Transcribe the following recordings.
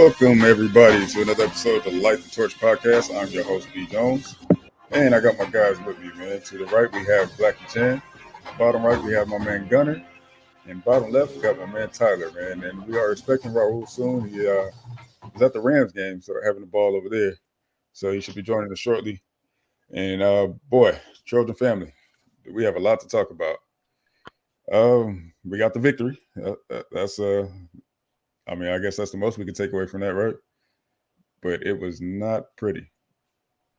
Welcome, everybody, to another episode of the Light the Torch podcast. I'm your host, B. Jones, and I got my guys with me, man. To the right, we have Blackie Chan. Bottom right, we have my man Gunner. And bottom left, we got my man Tyler, man. And we are expecting Raul soon. He is at the Rams game, so having the ball over there. So he should be joining us shortly. And, boy, Trojan family, we have a lot to talk about. We got the victory. I guess that's the most we can take away from that, right? But it was not pretty.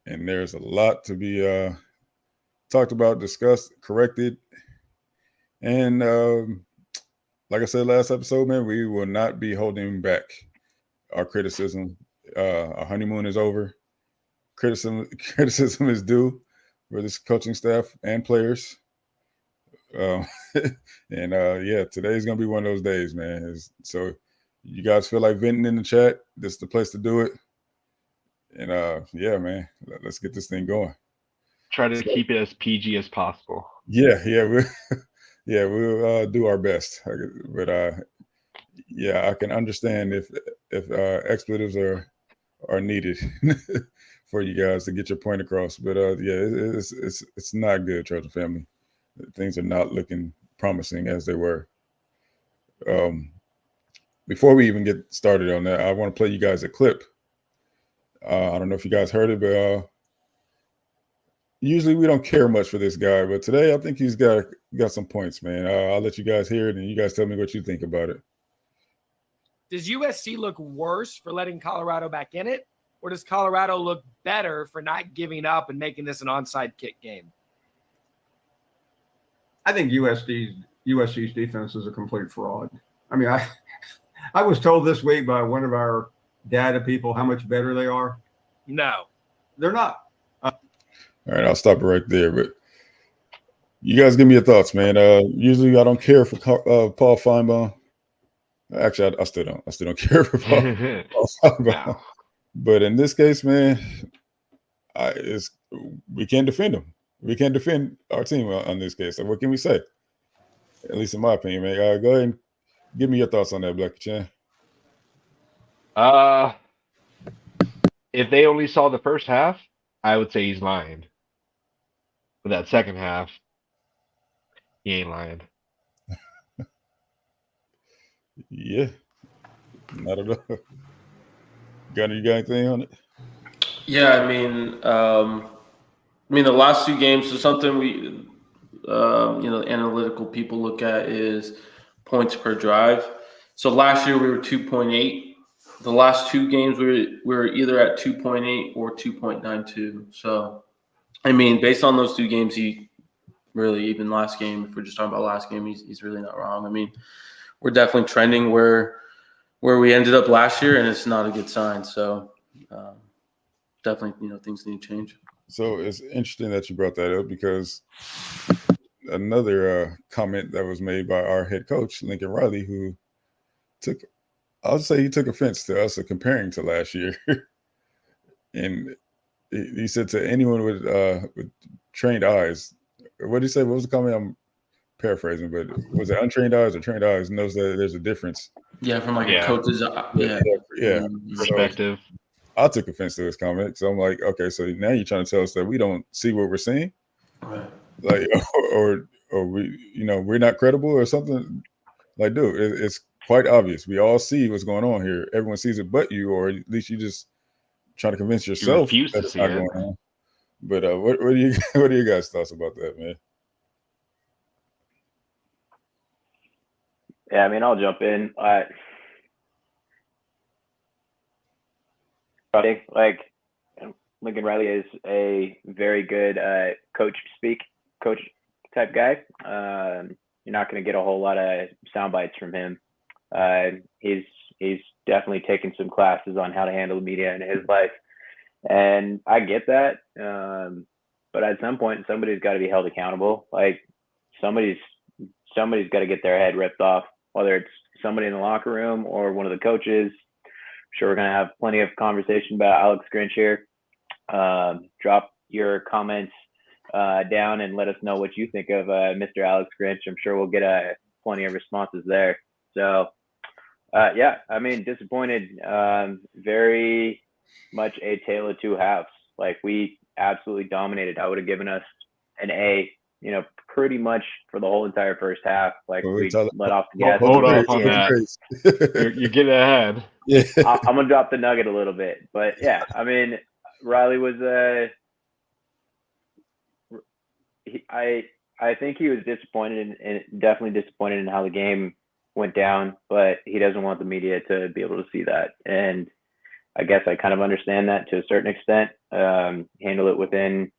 And there's a lot to be talked about, discussed, corrected. And like I said last episode, man, we will not be holding back our criticism. Our honeymoon is over. Criticism is due for this coaching staff and players. Yeah, today's going to be one of those days, man. So you guys feel like venting in the chat, this is the place to do it. And yeah, man, let's get this thing going. Try to keep it as PG as possible. Yeah, we'll do our best. But I can understand if expletives are needed for you guys to get your point across. But it's not good, Trojan family. Things are not looking promising as they were. Before we even get started on that, I want to play you guys a clip. I don't know if you guys heard it, but usually we don't care much for this guy, but today I think he's got some points, man. I'll let you guys hear it, and you guys tell me what you think about it. Does USC look worse for letting Colorado back in it, or does Colorado look better for not giving up and making this an onside kick game? I think USC's defense is a complete fraud. I mean, I was told this week by one of our data people how much better they are. No, they're not. All right, I'll stop it right there. But you guys give me your thoughts, man. Usually I don't care for Paul Feinbaum. Actually, I still don't care for Paul Feinbaum. No. But in this case, man, we can't defend him. We can't defend our team on this case. So what can we say? At least in my opinion, man. Go ahead and give me your thoughts on that, Blackie Chan. If they only saw the first half, I would say he's lying. But that second half, he ain't lying. Yeah, not at all. Gunner, you got anything on it? Yeah, I mean, the last two games. So something we, analytical people look at is points per drive. So last year we were 2.8. The last two games we were either at 2.8 or 2.92. So, I mean, based on those two games, he really, even last game, if we're just talking about last game, he's really not wrong. I mean, we're definitely trending where we ended up last year, and it's not a good sign. So, definitely, things need to change. So it's interesting that you brought that up because another comment that was made by our head coach, Lincoln Riley, who took offense to us comparing to last year. And he said to anyone with trained eyes, what did he say? What was the comment? I'm paraphrasing, but was it untrained eyes or trained eyes knows that there's a difference? Yeah, from a coach's perspective. So I took offense to his comment. So I'm like, okay, so now you're trying to tell us that we don't see what we're seeing? Right. Like, or we, we're not credible or something? Like, dude, it's quite obvious. We all see what's going on here. Everyone sees it but you, or at least you just try to convince yourself that it's not going on. But what are you guys' thoughts about that, man? Yeah, I mean, I'll jump in. I think Lincoln Riley is a very good coach type guy. You're not going to get a whole lot of sound bites from him. He's definitely taken some classes on how to handle the media in his life, and I get that. But at some point, somebody's got to be held accountable. Like somebody's got to get their head ripped off, whether it's somebody in the locker room or one of the coaches. I'm sure we're going to have plenty of conversation about Alex Grinch here. Drop your comments down and let us know what you think of Mr. Alex Grinch. I'm sure we'll get plenty of responses there. So Yeah, I mean, disappointed. Very much a tale of two halves. Like, we absolutely dominated. I would have given us an A, pretty much for the whole entire first half. Like, Well, we let off the gas. Hold the off grades, on hold that. the grades. You're getting ahead. Yeah. I'm gonna drop the nugget a little bit, but yeah, I mean, Riley was I think he was disappointed and definitely disappointed in how the game went down, but he doesn't want the media to be able to see that. And I guess I kind of understand that to a certain extent. Handle it within,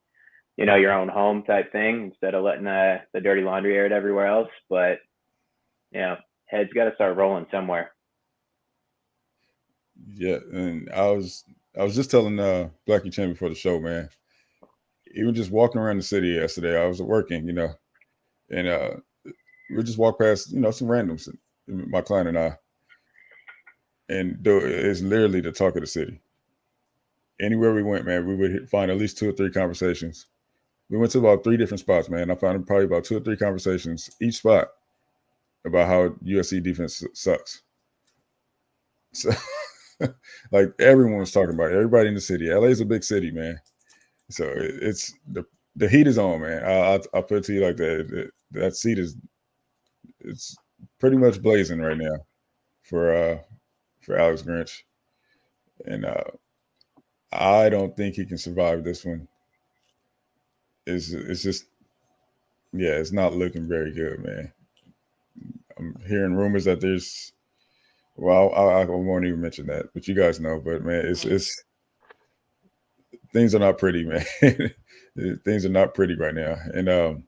your own home type thing instead of letting the dirty laundry aired everywhere else. But heads got to start rolling somewhere. Yeah, and I was just telling Blackie Chen before the show, man. Even just walking around the city yesterday, I was working, and we just walked past, some randoms, my client and I, and it's literally the talk of the city. Anywhere we went, man, we would find at least 2 or 3 conversations. We went to about 3 different spots, man. I found probably about 2 or 3 conversations each spot about how USC defense sucks. So, like, everyone was talking about it. Everybody in the city. LA is a big city, man. So it's the heat is on, man. I'll put it to you like that. That seat it's pretty much blazing right now for Alex Grinch, and I don't think he can survive this one. It's just it's not looking very good, man. I'm hearing rumors that there's I won't even mention that, but you guys know. But man, it's things are not pretty, man. Things are not pretty right now, and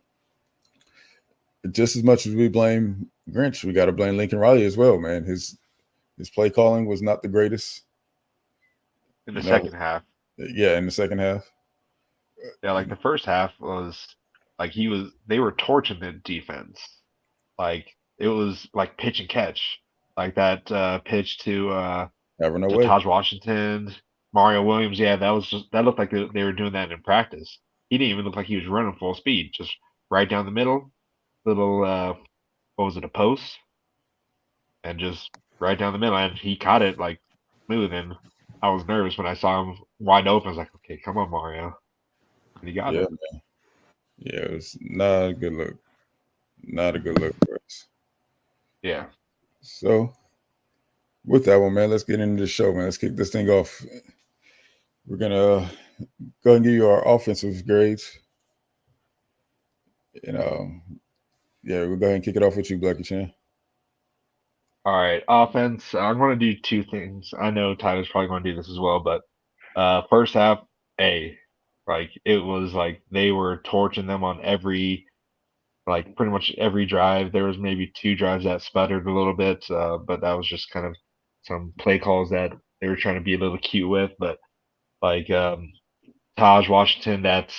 just as much as we blame Grinch, we got to blame Lincoln Riley as well, man. His play calling was not the greatest In the second half. Yeah, in the second half. Yeah, like the first half was like they were torching the defense. Like it was like pitch and catch. Like that pitch to Never no way. Taj Washington, Mario Williams. Yeah, that looked like they were doing that in practice. He didn't even look like he was running full speed, just right down the middle, little what was it, a post? And just right down the middle, and he caught it like smooth. And I was nervous when I saw him wide open. I was like, okay, come on, Mario. And he got it. Man. Yeah, it was not a good look. Not a good look for us. Yeah. So with that one, man, let's get into the show, man. Let's kick this thing off. We're gonna go ahead and give you our offensive grades. And we'll go ahead and kick it off with you, Blackie Chan. All right, offense. I'm going to do 2 things. I know Tyler's probably going to do this as well, but first half, A. Like it was like they were torching them on pretty much every drive. There was maybe 2 drives that sputtered a little bit, but that was just kind of some play calls that they were trying to be a little cute with. But like Taj Washington, that's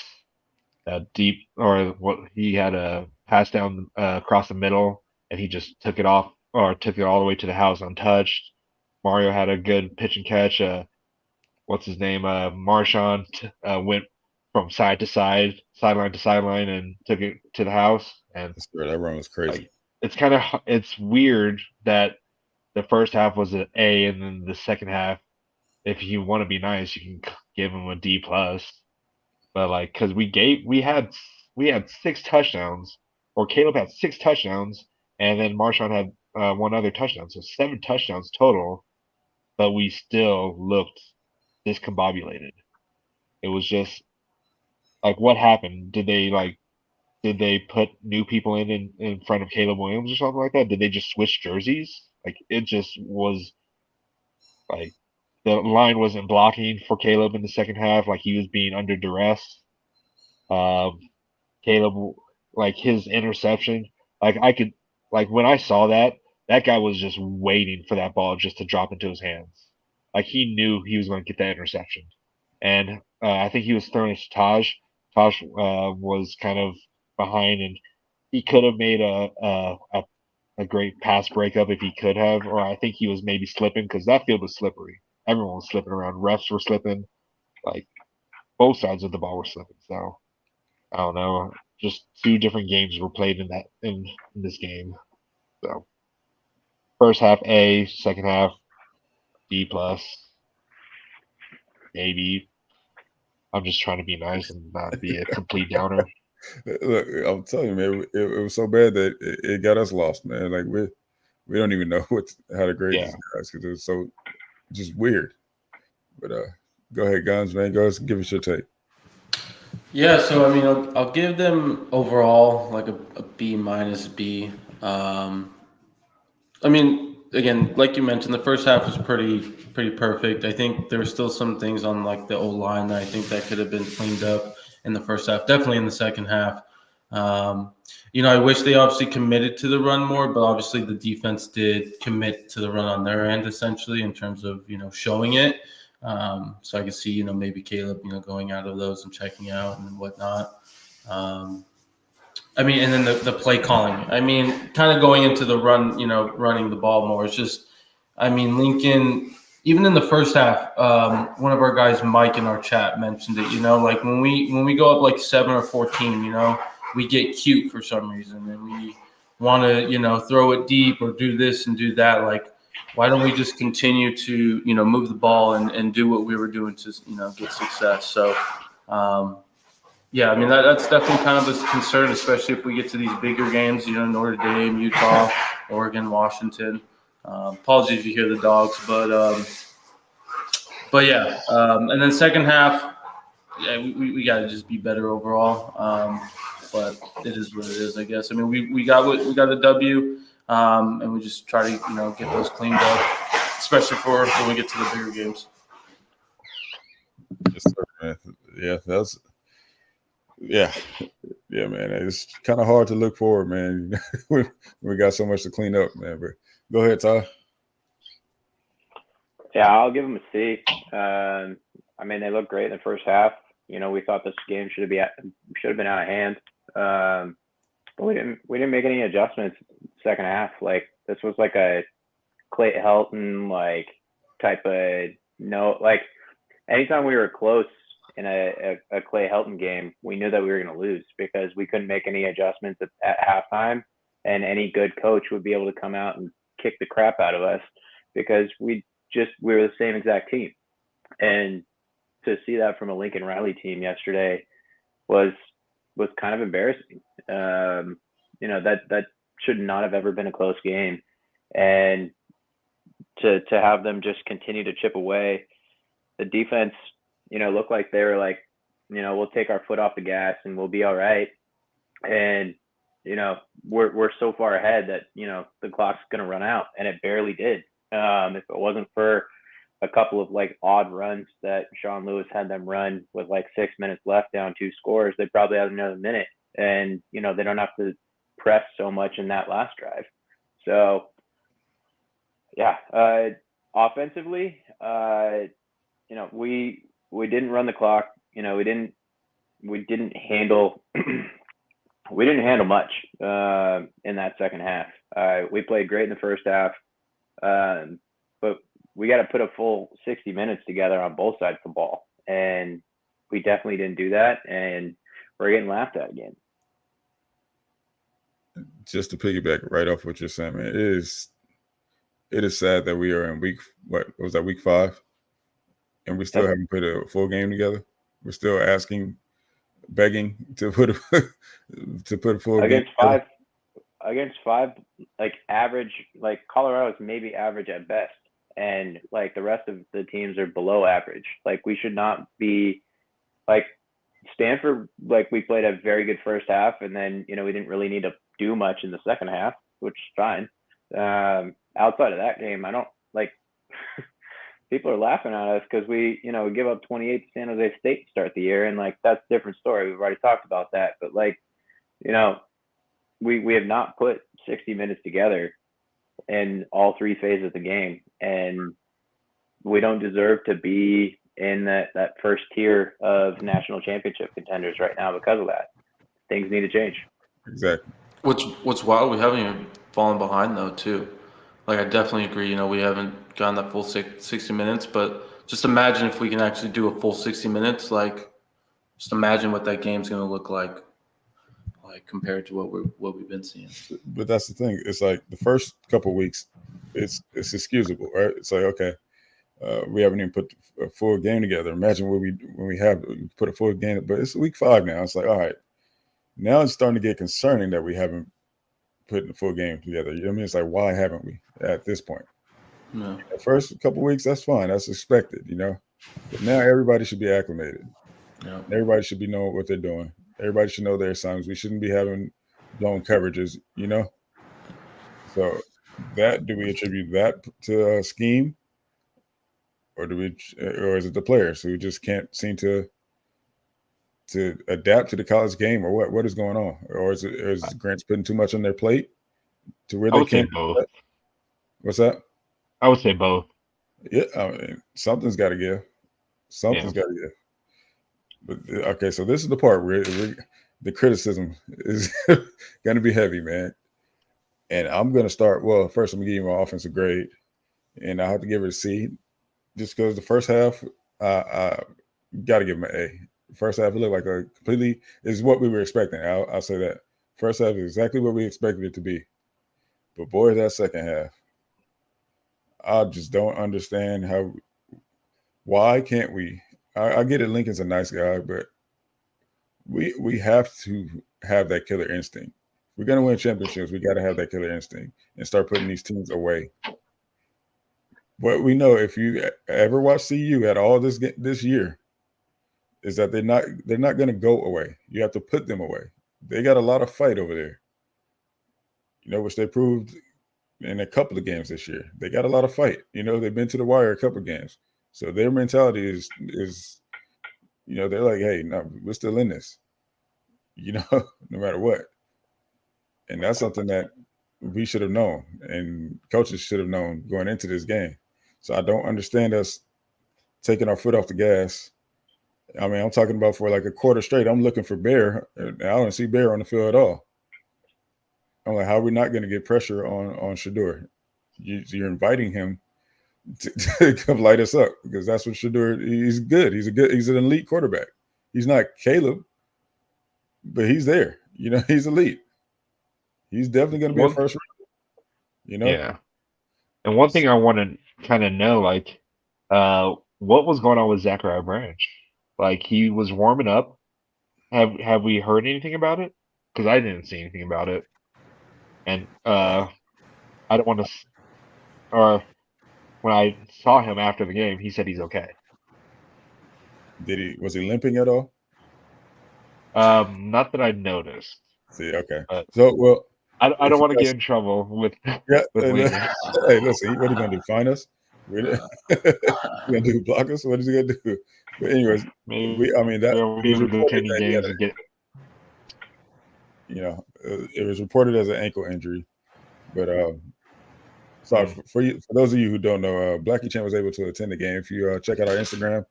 that deep, or what, he had a pass down across the middle, and he just took it off or took it all the way to the house untouched. Mario had a good pitch and catch. What's his name? Marshawn went from side to side, sideline to sideline, and took it to the house. And that run was crazy. Like, it's weird that the first half was an A, and then the second half, if you want to be nice, you can give him a D plus. But like, because we had 6 touchdowns, or Caleb had 6 touchdowns, and then Marshawn had 1 other touchdown, so 7 touchdowns total. But we still looked discombobulated. It was just like, what happened? Did they put new people in front of Caleb Williams or something like that? Did they just switch jerseys? Like it just was like the line wasn't blocking for Caleb in the second half. Like he was being under duress. Caleb, like his interception, like when I saw that guy was just waiting for that ball just to drop into his hands. Like he knew he was going to get that interception. And I think he was throwing it to Taj. Taj was kind of behind, and he could have made a great pass breakup if he could have, or I think he was maybe slipping because that field was slippery. Everyone was slipping around. Refs were slipping. Like both sides of the ball were slipping. So I don't know. Just 2 different games were played in this game. So First half A, second half B plus, maybe. I'm just trying to be nice and not be a complete downer. Look, I'm telling you, man, it was so bad that it got us lost, man. Like we don't even know how to grade Yeah. these guys because it's so just weird. But go ahead, Guns, man. Go ahead and give us your take. Yeah, so I mean, I'll give them overall like a B minus B. I mean, again, like you mentioned, the first half was pretty perfect. I think there were still some things on like the O line that I think that could have been cleaned up in the first half. Definitely in the second half. I wish they obviously committed to the run more, but obviously the defense did commit to the run on their end essentially in terms of showing it. So I could see maybe Caleb going out of those and checking out and whatnot. I mean, and then the play calling. I mean, kind of going into the run, running the ball more. It's just, I mean, Lincoln, even in the first half, one of our guys, Mike, in our chat mentioned it. Like when we go up like 7 or 14, we get cute for some reason, and we want to, throw it deep or do this and do that. Like, why don't we just continue to, move the ball and do what we were doing to, get success? So. Yeah, I mean, that's definitely kind of a concern, especially if we get to these bigger games, Notre Dame, Utah, Oregon, Washington. Apologies if you hear the dogs, but yeah. And then second half, yeah, we got to just be better overall. But it is what it is, I guess. I mean, we got a W, and we just try to get those cleaned up, especially for when we get to the bigger games. Yes, sir, man. Yeah, that's. Yeah, man. It's kind of hard to look forward, man. we got so much to clean up, man. But go ahead, Ty. Yeah, I'll give them a C. I mean, they look great in the first half. We thought this game should have been out of hand. But we didn't make any adjustments second half. Like this was like a Clay Helton type of like anytime we were close in a Clay Helton game, we knew that we were going to lose because we couldn't make any adjustments at halftime, and any good coach would be able to come out and kick the crap out of us because we were the same exact team. And to see that from a Lincoln Riley team yesterday was kind of embarrassing. That should not have ever been a close game, and to have them just continue to chip away, the defense looked like they were like, we'll take our foot off the gas and we'll be all right. And, we're so far ahead that, the clock's going to run out, and it barely did. If it wasn't for a couple of odd runs that Sean Lewis had them run with 6 minutes left down 2 scores, they probably have another minute, and, they don't have to press so much in that last drive. So yeah, offensively, we didn't run the clock. We didn't handle much in that second half. We played great in the first half, but we got to put a full 60 minutes together on both sides of the ball, and we definitely didn't do that, and we're getting laughed at again. Just to piggyback right off what you're saying, man, it is sad that we are in week 5, and we still haven't put a full game together. We're still begging to put a full against game five. Against 5, average, Colorado's maybe average at best, and the rest of the teams are below average. We should not be Stanford. We played a very good first half, and then we didn't really need to do much in the second half, which is fine. Outside of that game, I don't people are laughing at us because we give up 28 to San Jose State to start the year, and that's a different story. We've already talked about that, but we have not put 60 minutes together in all 3 phases of the game, and we don't deserve to be in that first tier of national championship contenders right now because of that. Things need to change. Exactly. What's wild, we haven't even fallen behind though too. I definitely agree. We haven't gotten that full 60 minutes, but just imagine if we can actually do a full 60 minutes. Just imagine what that game's going to look like. like compared to what we've been seeing. But that's the thing. It's like the first couple of weeks, it's excusable, right? It's like, okay, we haven't even put a full game together. Imagine when we put a full game, but it's week 5 now. It's like, all right, now it's starting to get concerning that we haven't put the full game together. You know what I mean? It's like, why haven't we at this point? No. The first couple of weeks, that's fine. That's expected, you know. But now everybody should be acclimated. Yeah. Everybody should be knowing what they're doing. Everybody should know their assignments. We shouldn't be having blown coverages, you know. So do we attribute that to a scheme, or is it the players who just can't seem to adapt to the college game, or what is going on? Or is Grant's putting too much on their plate to where I they would say can't? both. What's that? I would say both. Yeah, I mean, something's got to give. Something's got to give. But okay, so this is the part where the criticism is going to be heavy, man. And I'm going to start. Well, first I'm going to give you my offensive grade, and I have to give it a C, just because the first half, I got to give him an A. First half, it looked like a completely is what we were expecting. I'll say that. First half is exactly what we expected it to be. But boy, that second half, I just don't understand why can't we? I get it. Lincoln's a nice guy, but we have to have that killer instinct. If we're gonna win championships, we got to have that killer instinct and start putting these teams away. What we know, if you ever watch CU at all this year, is that they're not going to go away. You have to put them away. They got a lot of fight over there, you know, which they proved in a couple of games this year. They got a lot of fight. You know, they've been to the wire a couple of games. So their mentality is, you know, they're like, hey, no, we're still in this, you know, no matter what. And that's something that we should have known, and coaches should have known going into this game. So I don't understand us taking our foot off the gas. I mean, I'm talking about for like a quarter straight. I'm looking for Bear, and I don't see Bear on the field at all. I'm like, how are we not going to get pressure on Shedeur? You're inviting him to come light us up, because that's what Shedeur. He's good. He's an elite quarterback. He's not Caleb, but he's there. You know, he's elite. He's definitely going to be a first round. You know. Yeah. And one thing I want to kind of know, like, what was going on with Zachariah Branch? Like, he was warming up. Have we heard anything about it? Because I didn't see anything about it. And I don't want to. Or when I saw him after the game, he said he's okay. Was he limping at all? Not that I noticed. See, okay. So, well, I don't want to get in trouble with Lincoln. Hey, listen, what are you gonna do? Fine us? You gonna do block us? What is he gonna do? But anyways, Maybe that be able to attend games and get. You know, it was reported as an ankle injury, but sorry for those of you who don't know, Blackie Chan was able to attend the game. If you check out our Instagram,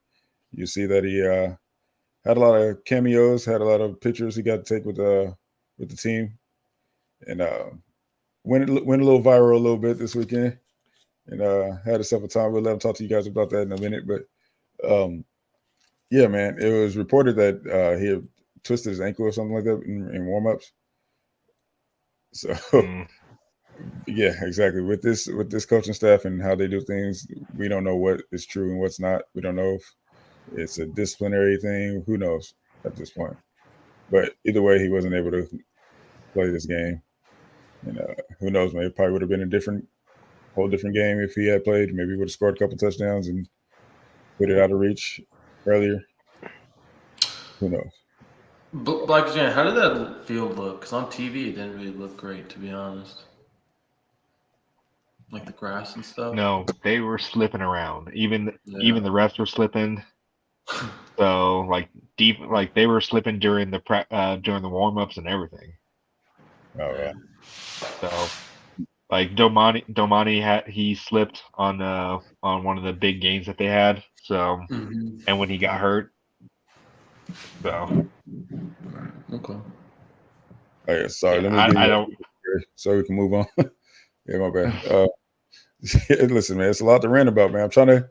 you see that he had a lot of cameos, had a lot of pictures he got to take with the team, and went a little viral a little bit this weekend, and had himself a time. We'll let him talk to you guys about that in a minute, but yeah, man, it was reported that he had twisted his ankle or something like that in warm-ups. So yeah, exactly. With this coaching staff and how they do things, we don't know what is true and what's not. We don't know if it's a disciplinary thing. Who knows at this point? But either way, he wasn't able to play this game. And who knows? Maybe it probably would have been a whole different game if he had played. Maybe he would have scored a couple touchdowns and put it out of reach earlier. Who knows? Black Jan, how did that field look? Because on TV, it didn't really look great, to be honest. Like the grass and stuff. No, they were slipping around. Even the refs were slipping. So they were slipping during the warm-ups and everything. Oh yeah. So like Domani he slipped on one of the big games that they had. So and when he got hurt. So okay. Oh, yeah, sorry. Let me I don't so we can move on. Yeah, my bad. Listen, man, it's a lot to rant about, man. I'm trying to.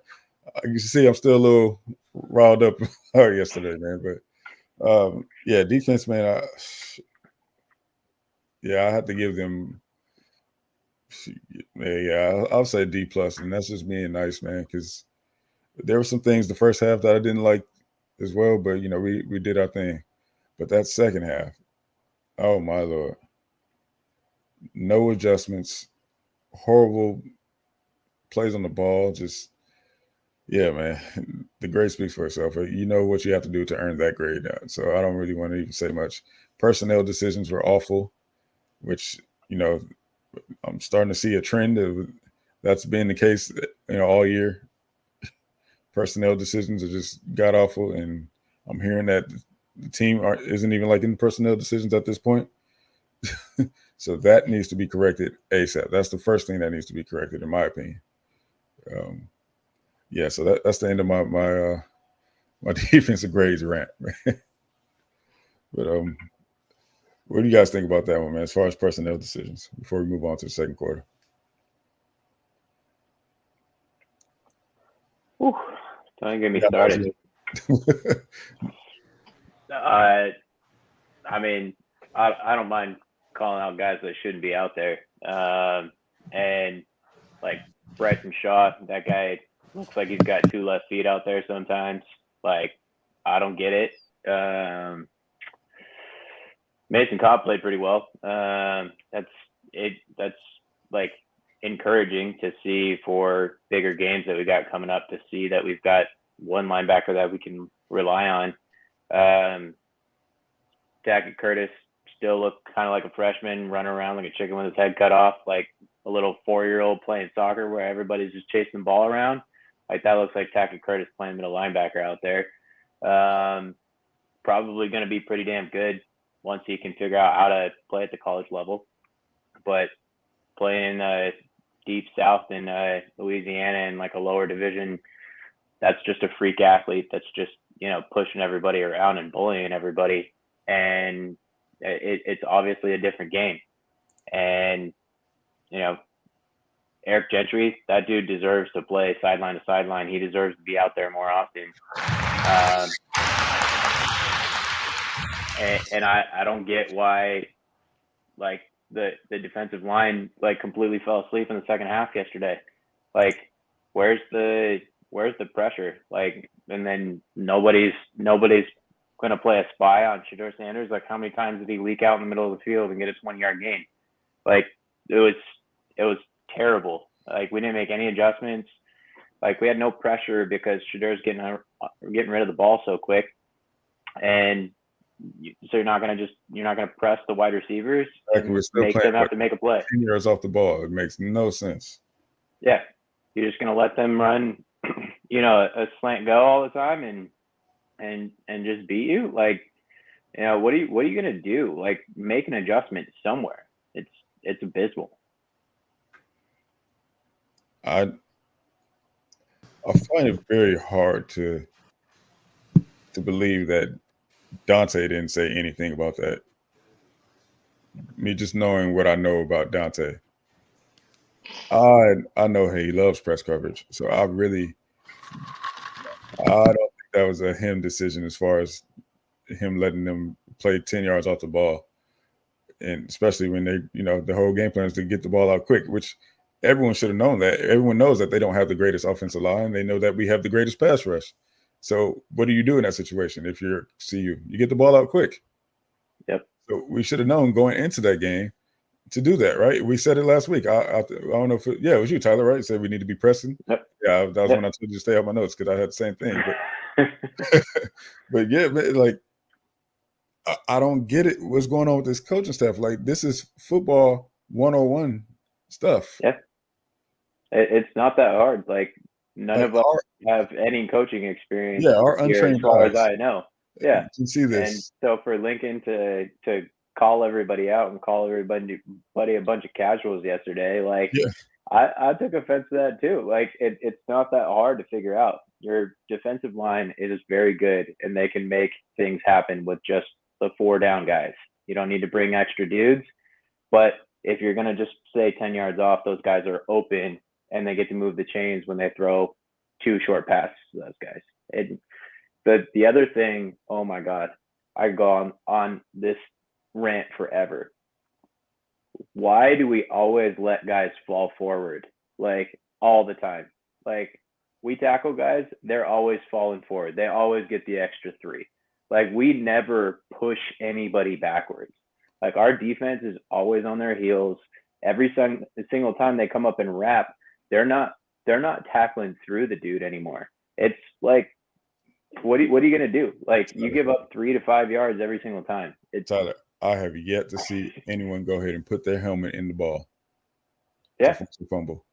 You can see I'm still a little riled up yesterday, man. But yeah, defense, man. Yeah, I have to give them. Yeah, I'll say D plus, and that's just being nice, man. Because there were some things the first half that I didn't like as well, but we did our thing. But that second half, oh my lord, no adjustments, horrible plays on the ball. Just yeah, man. The grade speaks for itself. You know what you have to do to earn that grade. So I don't really want to even say much. Personnel decisions were awful, which I'm starting to see a trend of that's been the case, all year. Personnel decisions are just god awful, and I'm hearing that the team isn't even liking personnel decisions at this point. So that needs to be corrected ASAP. That's the first thing that needs to be corrected, in my opinion. Yeah, so that's the end of my defensive grades rant. But what do you guys think about that one, man? As far as personnel decisions, before we move on to the second quarter. Whew, don't get me started. I mean, I don't mind calling out guys that shouldn't be out there. And like Bryson Shaw, that guy looks like he's got 2 left feet out there sometimes. Like, I don't get it. Mason Cobb played pretty well. That's like encouraging to see for bigger games that we got coming up, to see that we've got one linebacker that we can rely on. Tackett Curtis still looked kind of like a freshman, running around like a chicken with his head cut off, like a little 4-year-old playing soccer where everybody's just chasing the ball around. Like, that looks like Tackett Curtis playing middle linebacker out there. Probably going to be pretty damn good once he can figure out how to play at the college level. But playing deep south in Louisiana in like a lower division, that's just a freak athlete that's just, pushing everybody around and bullying everybody. And it's obviously a different game. And, Eric Gentry, that dude deserves to play sideline to sideline. He deserves to be out there more often. And I don't get why, like, the defensive line like completely fell asleep in the second half yesterday. Like, where's the pressure? Like, and then nobody's going to play a spy on Shedeur Sanders. Like, how many times did he leak out in the middle of the field and get a 20-yard gain? Like, it was terrible. Like, we didn't make any adjustments. Like, we had no pressure because Shedeur's getting rid of the ball so quick. And so you're not going to press the wide receivers and make them have to make a play. 10 yards off the ball. It makes no sense. Yeah. You're just going to let them run, a slant go all the time and just beat you. Like, what are you going to do? Like, make an adjustment somewhere. It's abysmal. I find it very hard to believe that Dante didn't say anything about that. Me just knowing what I know about Dante, I know he loves press coverage. So I don't think that was a him decision as far as him letting them play 10 yards off the ball. And especially when they, the whole game plan is to get the ball out quick, which everyone should have known that. Everyone knows that they don't have the greatest offensive line. They know that we have the greatest pass rush. So what do you do in that situation if you're CU? You get the ball out quick. Yep. So we should have known going into that game to do that, right? We said it last week. I don't know if it was you, Tyler, right? You said we need to be pressing. Yep. Yeah, that was when I told you to stay out my notes because I had the same thing. But but yeah, like I don't get it. What's going on with this coaching staff? Like, this is football 101 stuff. Yeah. It's not that hard. Like, none of us have any coaching experience. Yeah, our untrained as far guys. as I know. Yeah. You can see this. And so for Lincoln to call everybody out and call everybody a bunch of casuals yesterday, like, yeah. I took offense to that too. Like, it's not that hard to figure out. Your defensive line is very good, and they can make things happen with just the 4 down guys. You don't need to bring extra dudes. But if you're going to just say 10 yards off, those guys are open, and they get to move the chains when they throw 2 short passes to those guys. But the other thing, oh my God, I could go on this rant forever. why do we always let guys fall forward like all the time? Like we tackle guys, they're always falling forward. They always get the extra 3. Like we never push anybody backwards. Like our defense is always on their heels. Every single time they come up and wrap, they're not tackling through the dude anymore. It's like, what are you gonna do? Like you give up 3 to 5 yards every single time. It's Tyler, I have yet to see anyone go ahead and put their helmet in the ball. Yeah. To fumble.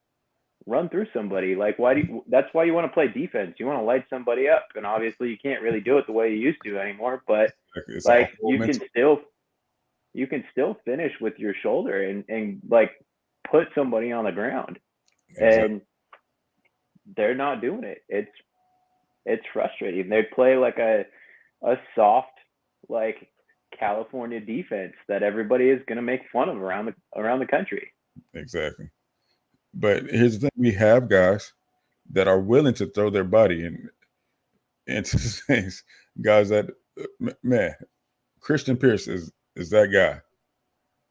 Run through somebody. Like that's why you want to play defense. You want to light somebody up, and obviously you can't really do it the way you used to anymore. But It's like all mental. you can still finish with your shoulder and like put somebody on the ground. Exactly. And they're not doing it. It's frustrating. They play like a soft, like California defense that everybody is going to make fun of around the country. Exactly. But here's the thing: we have guys that are willing to throw their body into things. Guys that, man, Christian Pierce is that guy.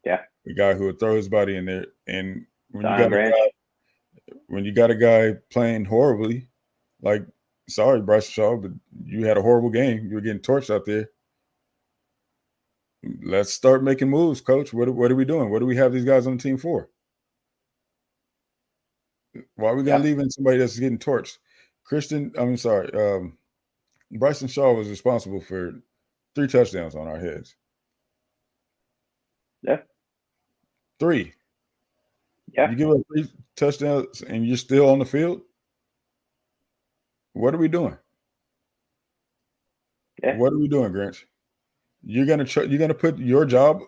Yeah. The guy who would throw his body in there. And when you got a guy playing horribly, like, sorry, Bryce Shaw, but you had a horrible game. You were getting torched out there. Let's start making moves, Coach. What are we doing? What do we have these guys on the team for? Why are we going to leave in somebody that's getting torched? Bryson Shaw was responsible for 3 touchdowns on our heads. Yeah. 3. Yeah. You give up 3 touchdowns and you're still on the field? What are we doing? Yeah. What are we doing, Grinch? You're gonna put your job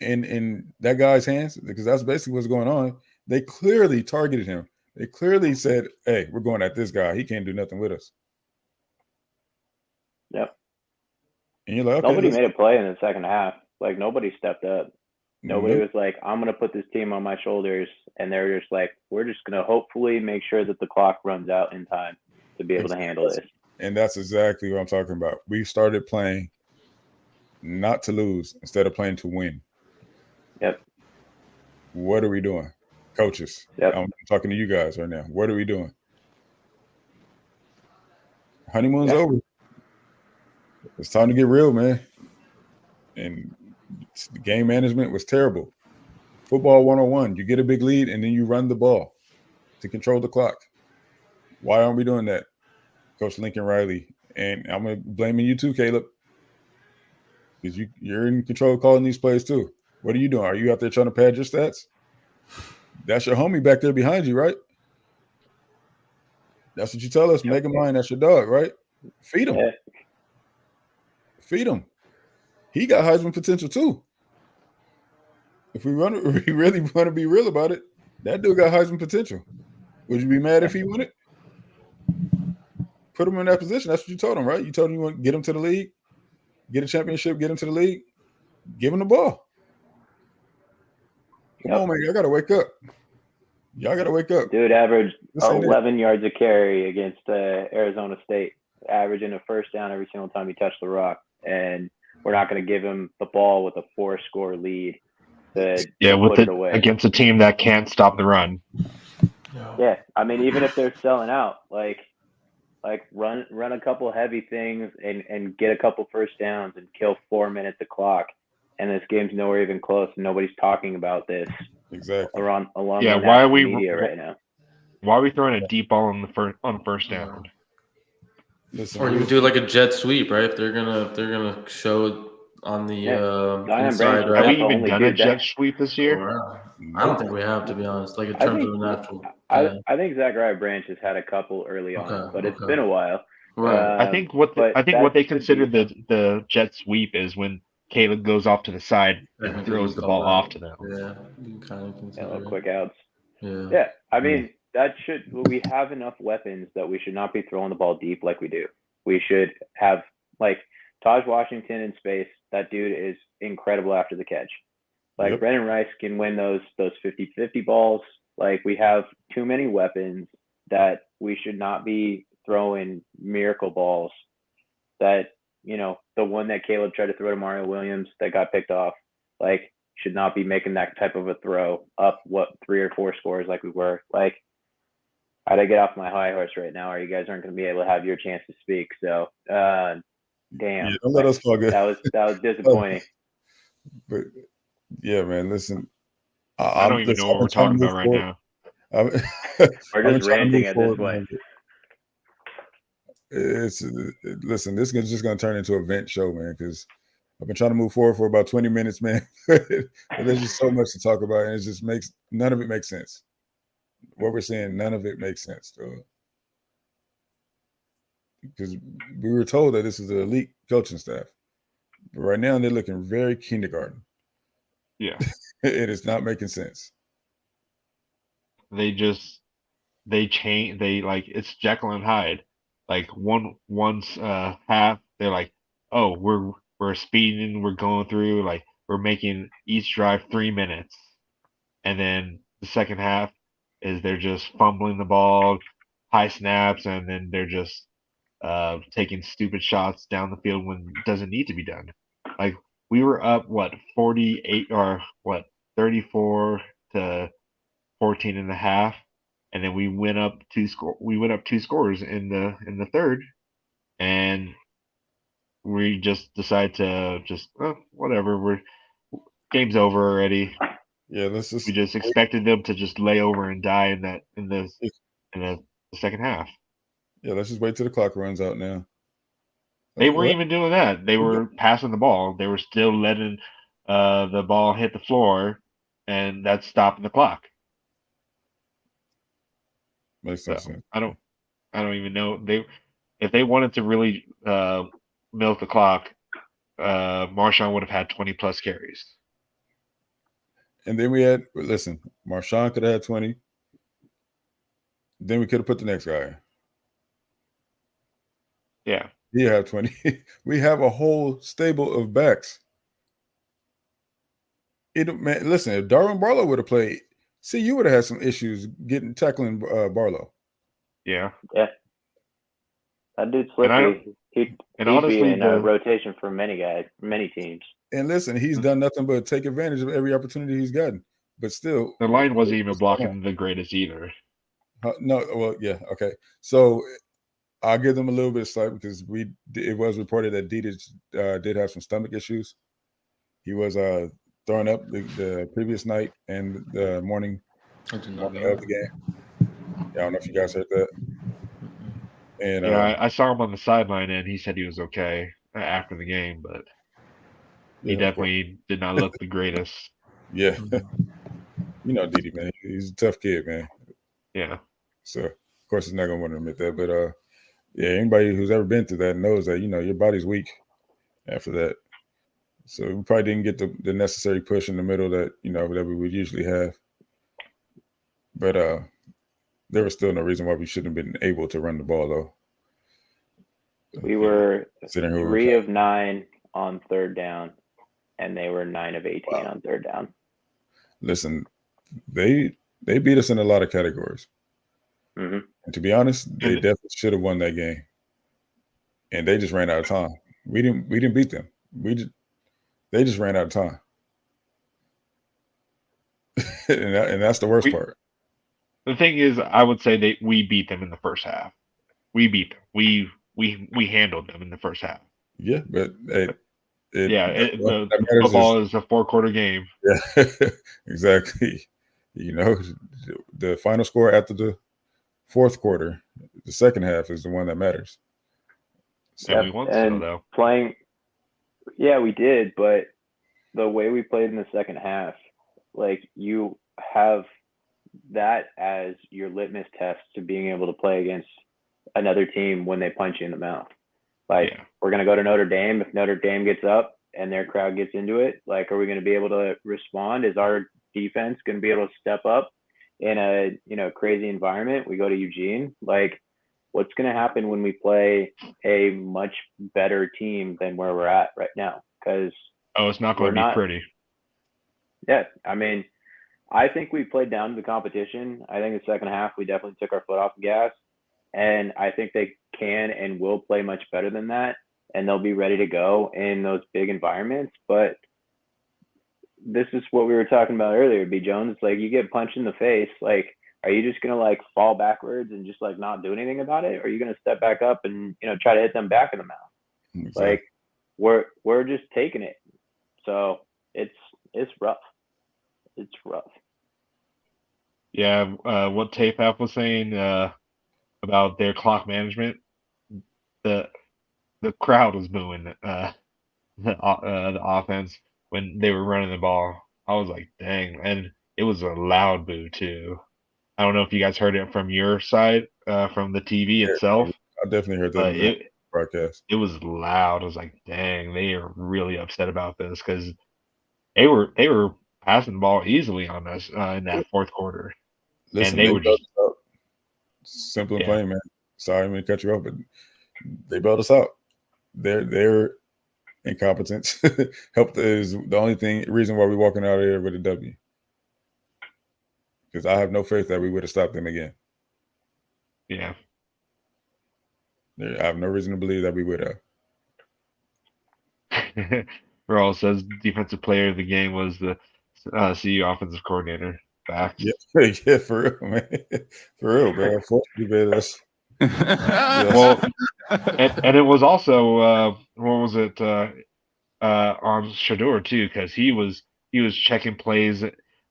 in that guy's hands, because that's basically what's going on. They clearly targeted him. They clearly said, "Hey, we're going at this guy. He can't do nothing with us." Yep. And you're like, okay, nobody made a play in the second half. Like nobody stepped up. Nobody nope. was like, I'm going to put this team on my shoulders. And they're just like, we're just going to hopefully make sure that the clock runs out in time to be able to handle this. And that's exactly what I'm talking about. We started playing not to lose instead of playing to win. Yep. What are we doing? Coaches, Yep. I'm talking to you guys right now. What are we doing? Honeymoon's over. It's time to get real, man. And the game management was terrible. Football 101. You get a big lead and then you run the ball to control the clock. Why aren't we doing that, Coach Lincoln Riley? And I'm going to blame you too, Caleb, because you're in control of calling these plays too. What are you doing? Are you out there trying to pad your stats? That's your homie back there behind you, right? That's what you tell us. Make him mine. That's your dog, right? Feed him. Yeah. Feed him. He got Heisman potential too. If we really want to be real about it, that dude got Heisman potential. Would you be mad if he won it? Put him in that position. That's what you told him, right? You told him you want to get him to the league, get a championship, get him to the league, give him the ball. Come on, man. Y'all got to wake up. Y'all got to wake up. Dude averaged 11 yards a carry against Arizona State, averaging a first down every single time he touched the rock. And we're not going to give him the ball with a 4-score lead. Against a team that can't stop the run. Yeah, I mean, even if they're selling out, like run a couple heavy things and get a couple first downs and kill 4 minutes of clock, and this game's nowhere even close. And nobody's talking about this exactly along yeah, the why are we media right now? Why are we throwing a deep ball on first down? Listen, or you do like a jet sweep, right? If they're gonna show it on the inside, right? Have we even done a jet sweep this year? I don't think we have, to be honest. Like in terms of an actual. I think Zachariah Branch has had a couple early on, but it's been a while. Right. I think what they consider the jet sweep is when Caleb goes off to the side and throws the ball off to them. Yeah, you kind of consider little quick outs. Yeah. I mean, we have enough weapons that we should not be throwing the ball deep like we do. We should have, like, Taj Washington in space. That dude is incredible after the catch. Like, Brennan Rice can win those 50-50 balls. Like, we have too many weapons that we should not be throwing miracle balls. That, the one that Caleb tried to throw to Mario Williams that got picked off. Like, should not be making that type of a throw up 3 or 4 scores like we were. Like, how'd I get off my high horse right now, or you guys aren't going to be able to have your chance to speak? So, damn, Yeah, don't let us talk. that was disappointing. But yeah, man, listen. I don't even know what we're talking about right now. We're just ranting at this point. Listen, this is just going to turn into a vent show, man, because I've been trying to move forward for about 20 minutes, man. But there's just so much to talk about, and it just none of it makes sense. What we're saying, none of it makes sense, though. Because we were told that this is the elite coaching staff. But right now, they're looking very kindergarten. Yeah. It is not making sense. They change. They like it's Jekyll and Hyde. Like once half, they're like, oh, we're speeding, we're going through, like we're making each drive 3 minutes, and then the second half is they're just fumbling the ball, high snaps, and then they're just taking stupid shots down the field when it doesn't need to be done. Like we were up 48 or 34 to 14 and a half, and then we went up two scores in the third, and we just decided to whatever, game's over already. Yeah, we just expected them to just lay over and die in the second half. Yeah, let's just wait till the clock runs out now. They weren't even doing that. They were passing the ball. They were still letting the ball hit the floor, and that's stopping the clock. Makes no sense. I don't even know if they wanted to really milk the clock. Marshawn would have had 20 plus carries. And then Marshawn could have had 20. Then we could have put the next guy in. Yeah. He had 20. We have a whole stable of backs. Listen, if Darwin Barlow would have played, you would have had some issues tackling Barlow. Yeah. Yeah. That dude's slippery. He'd honestly, be in a rotation for many teams. And listen, he's done nothing but take advantage of every opportunity he's gotten. But still, the line wasn't even blocking the greatest either. No, well, yeah, okay. So I'll give them a little bit of slack because it was reported that did have some stomach issues. He was throwing up the previous night and the morning of the game. Yeah, I don't know if you guys heard that. And I saw him on the sideline, and he said he was okay after the game, but he definitely did not look the greatest. Yeah. You know Didi, man. He's a tough kid, man. Yeah. So, of course, he's not going to want to admit that. But, yeah, anybody who's ever been through that knows that, your body's weak after that. So we probably didn't get the necessary push in the middle that, that we would usually have. But there was still no reason why we shouldn't have been able to run the ball, though. We were 3 of 9 on third down, and they were 9 of 18 on third down. Listen, they beat us in a lot of categories. Mm-hmm. And to be honest, they definitely should have won that game. And they just ran out of time. We didn't beat them. They just ran out of time. and that's the worst part. The thing is, I would say we beat them in the first half. We beat them. We handled them in the first half. Yeah, but football is a 4-quarter game. Yeah, exactly. The final score after the fourth quarter, the second half is the one that matters. So we won still, though. Yeah, we did, but the way we played in the second half, like you have that as your litmus test to being able to play against another team when they punch you in the mouth. We're going to go to Notre Dame. If Notre Dame gets up and their crowd gets into it, are we going to be able to respond? Is our defense going to be able to step up in a crazy environment? We go to Eugene. What's going to happen when we play a much better team than where we're at right now? Because it's not going to be pretty. Yeah, I mean, I think we played down to the competition. I think the second half we definitely took our foot off the gas, and I think they can and will play much better than that, and they'll be ready to go in those big environments. But this is what we were talking about earlier, B. Jones. Like, you get punched in the face. Like, are you just gonna like fall backwards and just like not do anything about it, or are you gonna step back up and try to hit them back in the mouth? Exactly. Like, we're just taking it. So it's rough. It's rough. Yeah, what TAFAP was saying about their clock management, the crowd was booing the offense when they were running the ball. I was like, dang, and it was a loud boo too. I don't know if you guys heard it from your side, from the TV itself, I definitely heard that but in the broadcast. it was loud. I was like, dang, they are really upset about this because they were passing the ball easily on us in that fourth quarter. Listen, they they were bailed just us out. Simple and Yeah. plain, man. Sorry, I mean to cut you off, but they bailed us out. Their incompetence helped is the only reason why we're walking out of here with a W. Because I have no faith that we would have stopped them again. yeah. I have no reason to believe that we would have. Raul says defensive player of the game was the CU offensive coordinator. Facts. Yeah, for real, man. For real, bro. You better us. Well, and it was also what was it on Shador too, because he was checking plays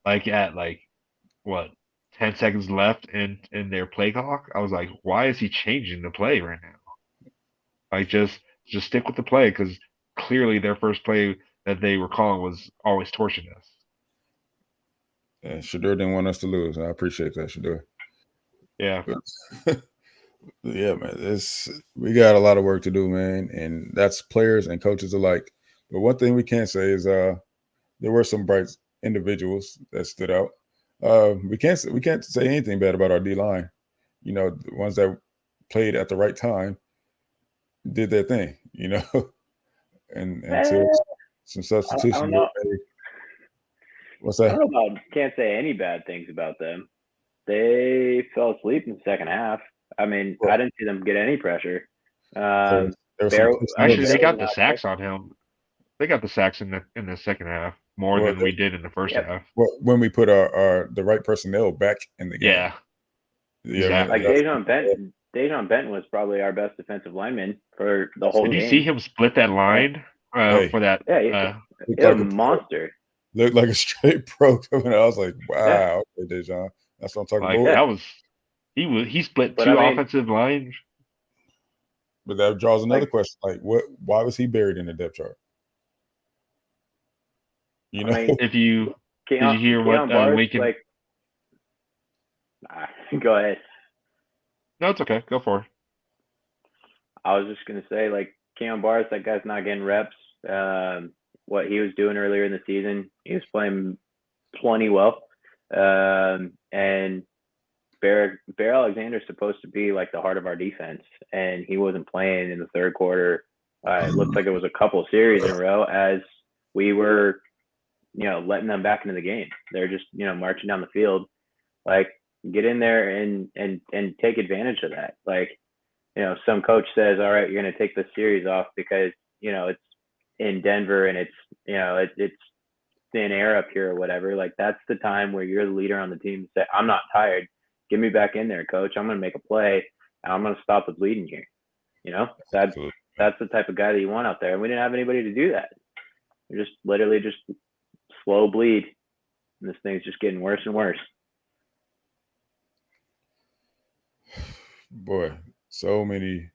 like at what 10 seconds left in their play clock. I was like, why is he changing the play right now? Like just stick with the play because clearly their first play that they were calling was always torching us. And Shador didn't want us to lose. I appreciate that, Shador. Yeah. Yeah, man. We got a lot of work to do, man, and that's players and coaches alike. But one thing we can say is there were some bright individuals that stood out. We can't say anything bad about our D line. The ones that played at the right time did their thing. And until some substitutions I don't know. were made. What's I that? don't know about. Can't say any bad things about them. They fell asleep in the second half. I mean, I didn't see them get any pressure. There was Bear, some Actually, they Bear got was the out sacks on him. They got the sacks in the second half more Well, than we did in the first half. when we put the right personnel back in the game. Yeah. Exactly. Like Dejon Benton was probably our best defensive lineman for the whole Did game. you see him split that line for that? Yeah, Looked he was like a monster. Looked like a straight pro coming out. I was like, wow, Yeah. okay, Dejon. That's what I'm talking Like about. that was he split But two I mean- offensive lines. But that draws another question. Like, why was he buried in the depth chart? I mean, If you Keon, did you hear what Barnes, Lincoln? Go ahead. No, it's okay. Go for it. I was just gonna say, Keon Barnes, that guy's not getting reps. What he was doing earlier in the season, he was playing plenty well. And Bear Alexander's supposed to be like the heart of our defense, and he wasn't playing in the third quarter. It looked like it was a couple series in a row as we were, letting them back into the game. They're just, marching down the field. Like, get in there and take advantage of that. Like, some coach says, all right, you're going to take this series off because, it's in Denver and it's, it's thin air up here or whatever. Like, that's the time where you're the leader on the team. Say, I'm not tired. Get me back in there, coach. I'm going to make a play and I'm going to stop the bleeding here. That's the type of guy that you want out there. And we didn't have anybody to do that. We're just literally just slow bleed. And this thing's just getting worse and worse. Boy, so many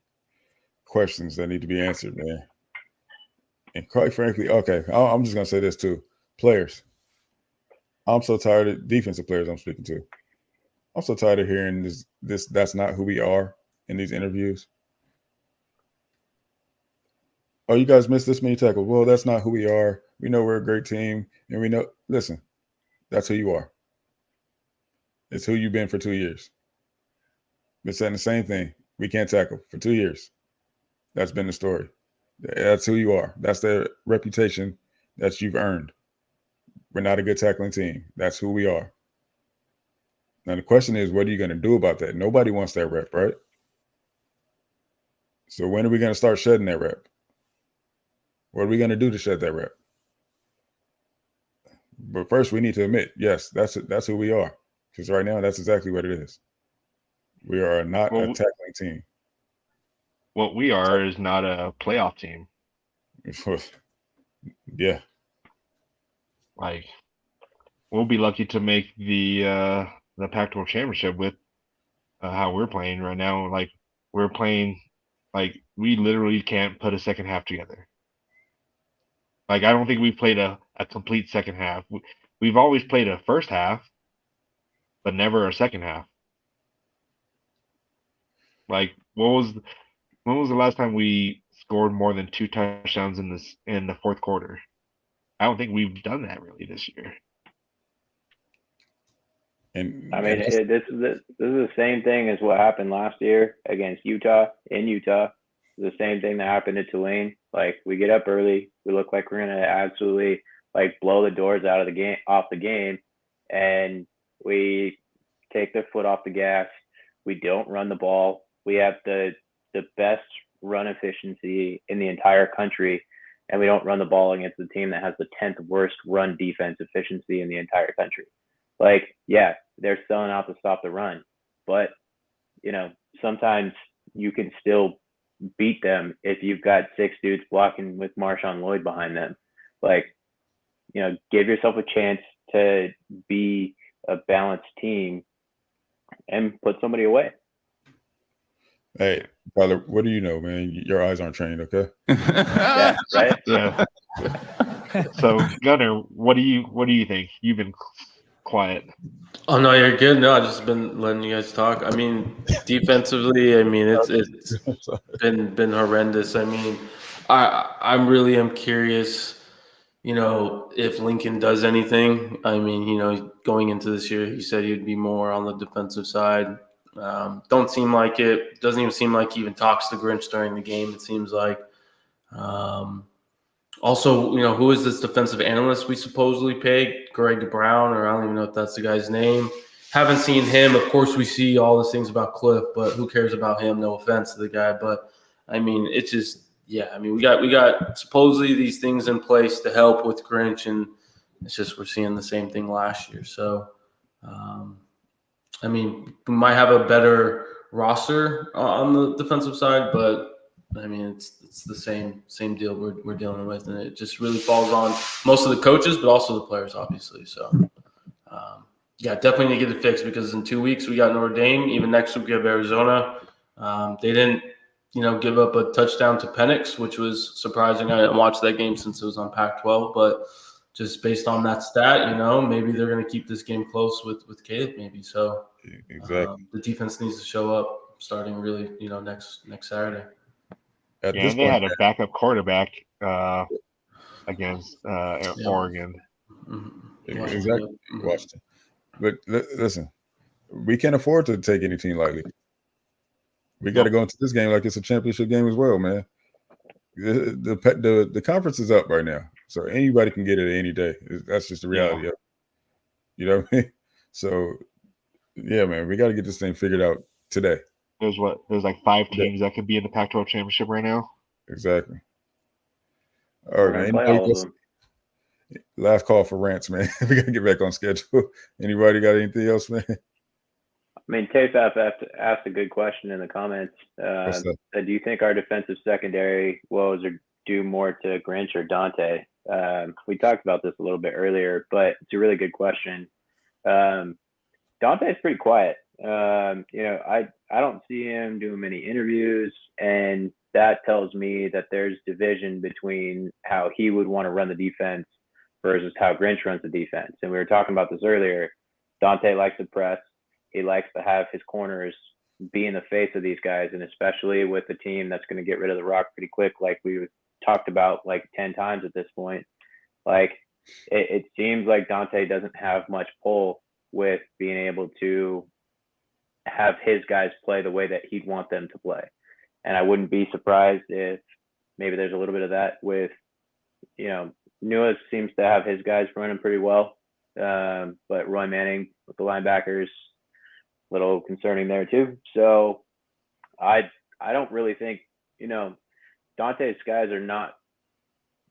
questions that need to be answered, man. And quite frankly, okay, I'm just gonna say this too. Players. I'm so tired of defensive players I'm speaking to. I'm so tired of hearing this that's not who we are in these interviews. Oh, you guys missed this many tackles. Well, that's not who we are. We know we're a great team, and we know. Listen, that's who you are. It's who you've been for 2 years. Been saying the same thing. We can't tackle for 2 years. That's been the story. That's who you are. That's the reputation that you've earned. We're not a good tackling team. That's who we are. Now, the question is, what are you going to do about that? Nobody wants that rep, right? So when are we going to start shedding that rep? What are we going to do to shed that rep? But first, we need to admit, yes, that's who we are. Because right now, that's exactly what it is. We are not a tackling team. What we are is not a playoff team. Yeah. Like, we'll be lucky to make the Pac-12 championship with how we're playing right now. Like, we're playing, like, we literally can't put a second half together. Like, I don't think we've played a complete second half. We've always played a first half, but never a second half. Like, when was the last time we scored more than 2 touchdowns in the fourth quarter? I don't think we've done that really this year. And I mean, this is the same thing as what happened last year against Utah in Utah. The same thing that happened at Tulane. Like, we get up early, we look like we're gonna absolutely like blow the doors out of the game, and we take their foot off the gas. We don't run the ball. We have the best run efficiency in the entire country, and we don't run the ball against the team that has the 10th worst run defense efficiency in the entire country. Like, yeah, they're selling out to stop the run, but sometimes you can still beat them if you've got 6 dudes blocking with Marshawn Lloyd behind them. Like, give yourself a chance to be a balanced team and put somebody away. Hey, brother, what do you know, man? Your eyes aren't trained, okay? Yeah, right. Yeah. So, Gunner, what do you think? You've been quiet. Oh no, you're good. No, I've just been letting you guys talk. I mean, defensively, I mean it's been horrendous. I mean, I'm really am curious, if Lincoln does anything. I mean, going into this year, he said he'd be more on the defensive side. Don't seem like it. Doesn't even seem like he even talks to Grinch during the game. It seems like. Also, who is this defensive analyst we supposedly paid? Greg Brown, or I don't even know if that's the guy's name. Haven't seen him. Of course, we see all these things about Cliff, but who cares about him? No offense to the guy, but I mean, it's just, yeah. I mean, we got supposedly these things in place to help with Grinch, and it's just we're seeing the same thing last year. So, I mean, we might have a better roster on the defensive side, but I mean, it's the same deal we're dealing with, and it just really falls on most of the coaches, but also the players, obviously. So, yeah, definitely need to get it fixed because in 2 weeks we got Notre Dame. Even next week we have Arizona. They didn't, give up a touchdown to Penix, which was surprising. I didn't watch that game since it was on Pac-12, but just based on that stat, maybe they're going to keep this game close with Caleb, maybe. So, exactly. The defense needs to show up starting really, next Saturday. At Yeah, this and they point, had a backup quarterback against Oregon. Mm-hmm. Exactly. Washington. But listen, we can't afford to take any team lightly. We got to go into this game like it's a championship game as well, man. The conference is up right now, so anybody can get it any day. That's just the reality of it. You know what I mean? So, yeah, man, we got to get this thing figured out today. There's like 5 teams that could be in the Pac-12 championship right now. Exactly. All right, man. Play all of them. Last call for rants, man. We got to get back on schedule. Anybody got anything else, man? I mean, TAFAF asked a good question in the comments. Do you think our defensive secondary woes are due more to Grinch or Dante? We talked about this a little bit earlier, but it's a really good question. Dante's pretty quiet. I don't see him doing many interviews, and that tells me that there's division between how he would want to run the defense versus how Grinch runs the defense. And we were talking about this earlier. Dante likes to press. He likes to have his corners be in the face of these guys, and especially with a team that's going to get rid of the rock pretty quick, like we talked about like 10 times at this point. Like, it seems like Dante doesn't have much pull with being able to have his guys play the way that he'd want them to play. And I wouldn't be surprised if maybe there's a little bit of that with, Newell seems to have his guys running pretty well. But Roy Manning with the linebackers, a little concerning there too. So I don't really think, Dante's guys are not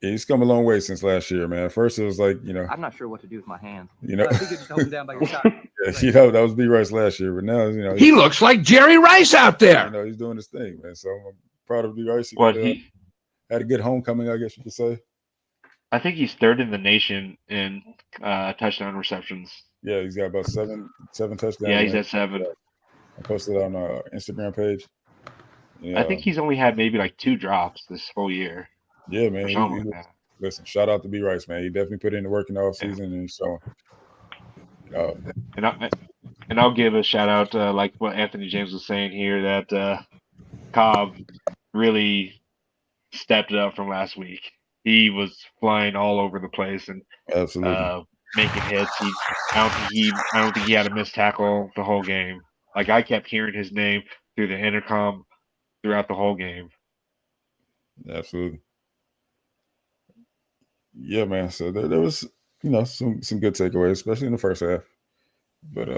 He's come a long way since last year, man. First, it was like, I'm not sure what to do with my hands. You know, I think you just hold him down by your side. yeah, that was B. Rice last year, but now, he looks like Jerry Rice out there. He's doing his thing, man. So I'm proud of B. Rice. He had a good homecoming, I guess you could say. I think he's third in the nation in touchdown receptions. Yeah, he's got about seven touchdowns. Yeah, he's at 7. I posted on our Instagram page. I think he's only had maybe like 2 drops this whole year. Yeah, man. Listen, shout out to B. Rice, man. He definitely put in the work in the offseason, and so. And I'll give a shout out to like what Anthony James was saying here, that Cobb really stepped it up from last week. He was flying all over the place and absolutely making hits. I don't think he had a missed tackle the whole game. Like, I kept hearing his name through the intercom throughout the whole game. Absolutely. Yeah, man. So there was, some good takeaways, especially in the first half. But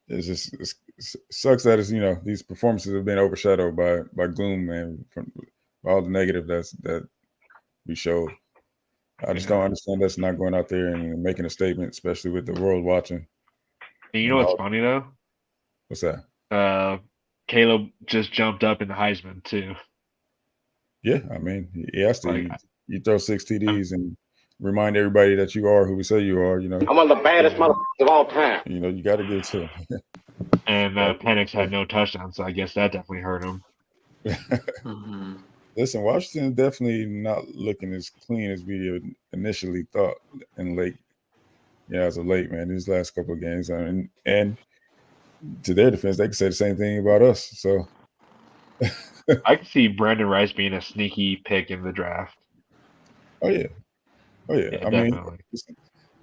it sucks that it's these performances have been overshadowed by gloom, man, from all the negative that we showed. I just don't understand that's not going out there and making a statement, especially with the world watching. And you know what's funny though? What's that? Caleb just jumped up in the Heisman too. Yeah, I mean, he has to. You throw 6 TDs and remind everybody that you are who we say you are. I'm one of the baddest motherfuckers of all time. You got to give it to him. And Penix had no touchdowns, so I guess that definitely hurt him. Mm-hmm. Listen, Washington definitely not looking as clean as we initially thought as of late, man. These last couple of games, and to their defense, they can say the same thing about us. So I can see Brandon Rice being a sneaky pick in the draft. Oh yeah. Yeah, I mean,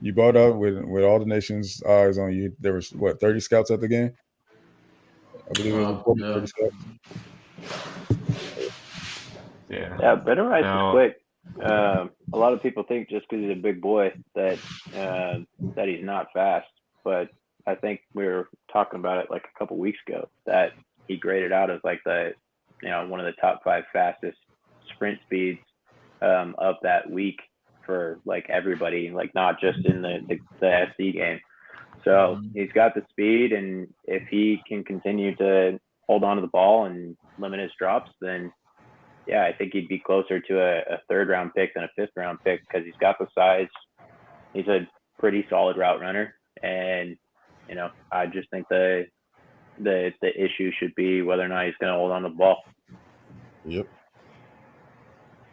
you bought out with all the nation's eyes on you. There was 30 scouts at the game. I believe it was 30 scouts. Yeah, Brandon Rice is quick. A lot of people think just because he's a big boy that he's not fast, but I think we were talking about it like a couple weeks ago that he graded out as like the one of the top 5 fastest sprint speeds of that week for like everybody, like not just in the SC game. So he's got the speed, and if he can continue to hold on to the ball and limit his drops, then yeah, I think he'd be closer to a 3rd round pick than a 5th round pick because he's got the size. He's a pretty solid route runner, and I just think the issue should be whether or not he's going to hold on to the ball. Yep.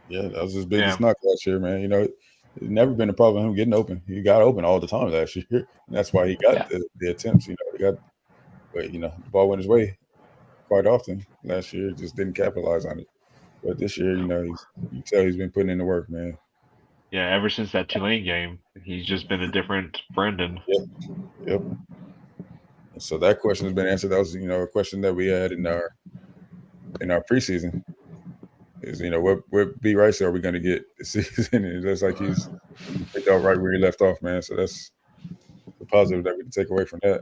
Yeah, that was his biggest knock last year, man. It's never been a problem with him getting open. He got open all the time last year, and that's why he got the attempts. But the ball went his way quite often last year. Just didn't capitalize on it. But this year, you tell he's been putting in the work, man. Yeah, ever since that Tulane game, he's just been a different Brendan. Yep. So that question has been answered. That was, a question that we had in our preseason. Is what B. Rice are we going to get this season? And it looks like he's picked out right where he left off, man. So that's the positive that we can take away from that.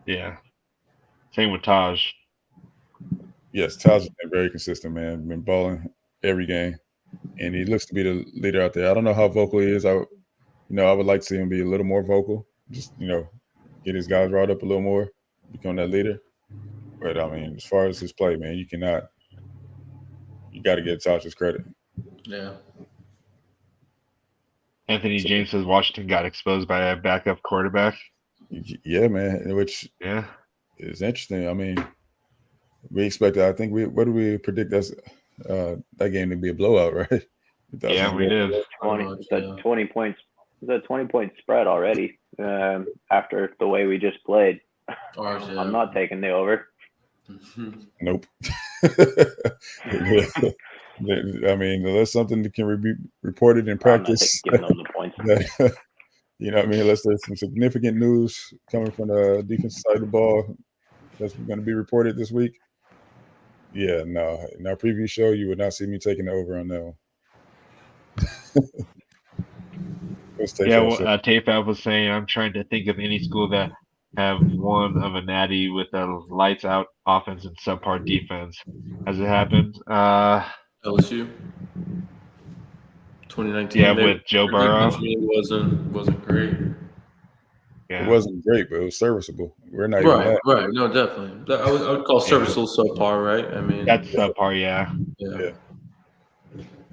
Yeah. Same with Taj. Yes, Taj has been very consistent, man. Been balling every game, and he looks to be the leader out there. I don't know how vocal he is. I would like to see him be a little more vocal. Just get his guys riled up a little more, become that leader. But I mean, as far as his play, man, you got to give Taj his credit. Yeah. Anthony James says Washington got exposed by a backup quarterback. Yeah, man. Which is interesting. I mean, we expected. I think what did we predict? That game to be a blowout, right? Yeah, we did. 20 points. It's a 20-point spread already. After the way we just played, I'm not taking the over. Nope. I mean, unless something that can be reported in practice, giving them the points. Unless there's some significant news coming from the defensive side of the ball that's going to be reported this week. Yeah, no. In our preview show, you would not see me taking the over on that one. Tape Out was saying, I'm trying to think of any school that have one of a natty with a lights out offense and subpar defense. Has it happened? LSU. 2019. Yeah, with Joe their Burrow. defense really wasn't great. Yeah. It wasn't great, but it was serviceable. We're not even that. Right. No, definitely. I would call serviceable subpar, right? I mean, That's subpar, yeah. yeah.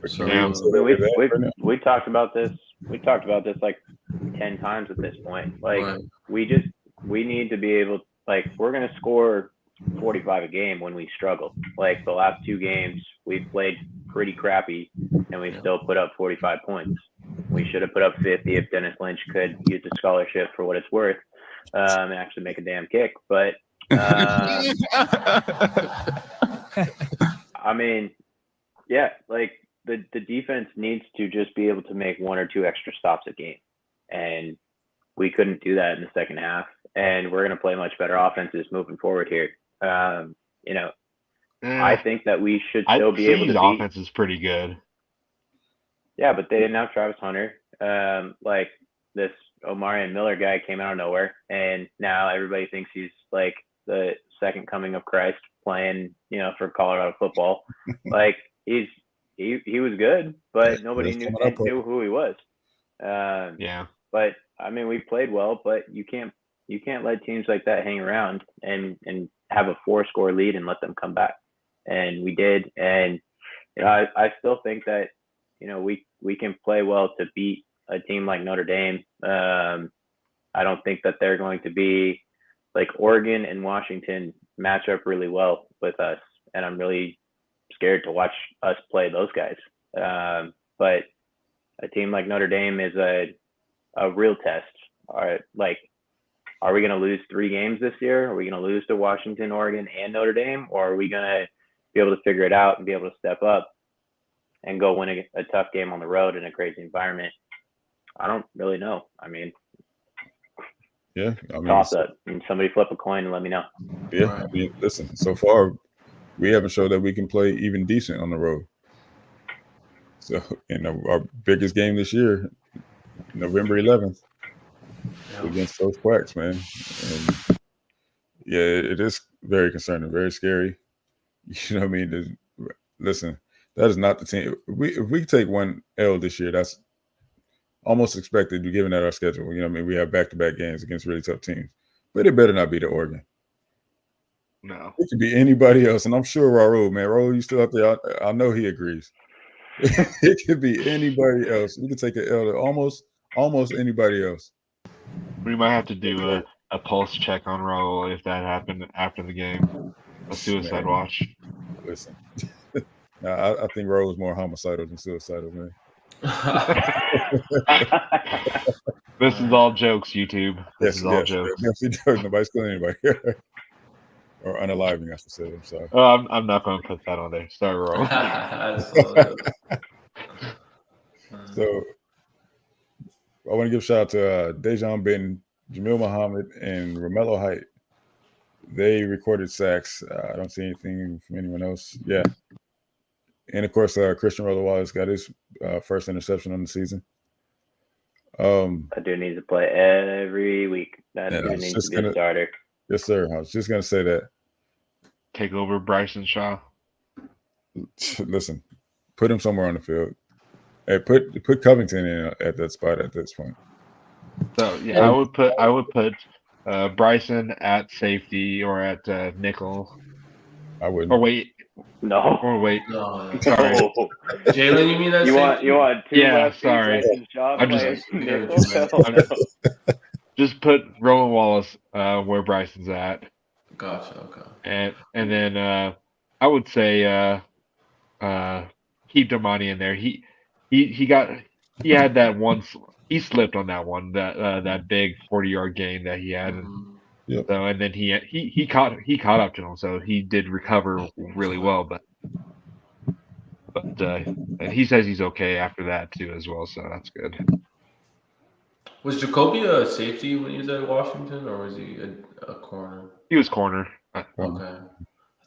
But So, can we even say I mean, that with that right now? we talked about this. We talked about this like 10 times at this point. Like right. we need to be able, like, we're gonna score 45 a game when we struggle. Like the last 2 games, we played pretty crappy, and we still put up 45 points. We should have put up 50 if Dennis Lynch could use the scholarship for what it's worth, and actually make a damn kick. But I mean, yeah, like the defense needs to just be able to make 1 or 2 extra stops a game, and we couldn't do that in the second half. And we're going to play much better offenses moving forward here. You know, I think that we should still be able to beat. Offense is pretty good. Yeah, but they didn't have Travis Hunter. Like this Omarion Miller guy came out of nowhere, and now everybody thinks he's like the second coming of Christ playing, for Colorado football. Like he was good, but nobody knew who he was. Yeah. But I mean, we played well, but you can't let teams like that hang around and have a 4-score lead and let them come back. And we did. And I still think that we can play well to beat a team like Notre Dame. I don't think that they're going to be like Oregon and Washington match up really well with us, and I'm really scared to watch us play those guys. But a team like Notre Dame is a real test. Are we going to lose 3 games this year? Are we going to lose to Washington, Oregon, and Notre Dame? Or are we going to be able to figure it out and be able to step up and go win a tough game on the road in a crazy environment? I don't really know. I mean, toss up and somebody flip a coin and let me know. Yeah, I mean, listen, so far we haven't showed that we can play even decent on the road. So, our biggest game this year, November 11th, against those Quacks, man. And yeah, it is very concerning, very scary. You know what I mean? Listen, that is not the team. If we take one L this year, that's almost expected given that our schedule. You know what I mean? We have back-to-back games against really tough teams. But it better not be the Oregon. No. It could be anybody else. And I'm sure Raul, you still up there? I know he agrees. It could be anybody else. We could take an L to almost anybody else. We might have to do a pulse check on Raul if that happened after the game. A suicide watch. Listen. I think Raul is more homicidal than suicidal, man. This is all jokes, YouTube. This is all jokes. Nobody's killing anybody. Or unaliving, I should say. I'm sorry. I'm not going to put that on there. Sorry, Raul. So I want to give a shout out to Dejan Ben, Jamil Muhammad, and Romello Height. They recorded sacks. I don't see anything from anyone else. Yeah. And, of course, Christian Roller-Wallace got his first interception on the season. That dude needs to play every week. That dude needs to be a starter. Yes, sir. I was just going to say that. Take over Bryson Shaw. Listen, put him somewhere on the field. Hey, put Covington in at that spot at this point. So yeah, I would put Bryson at safety or at nickel. I wouldn't. Or wait. No. Or wait. No. Sorry. Jalen, you mean that? You want 2 left? Sorry. I'm just put Roland Wallace where Bryson's at. Gotcha. Okay. And then I would say keep Damani in there. He had that one. He slipped on that one. That big 40-yard gain that he had. Yep. So and then he caught up to him. So he did recover really well. But and he says he's okay after that too as well. So that's good. Was Jacoby a safety when he was at Washington, or was he a corner? He was corner. Okay. I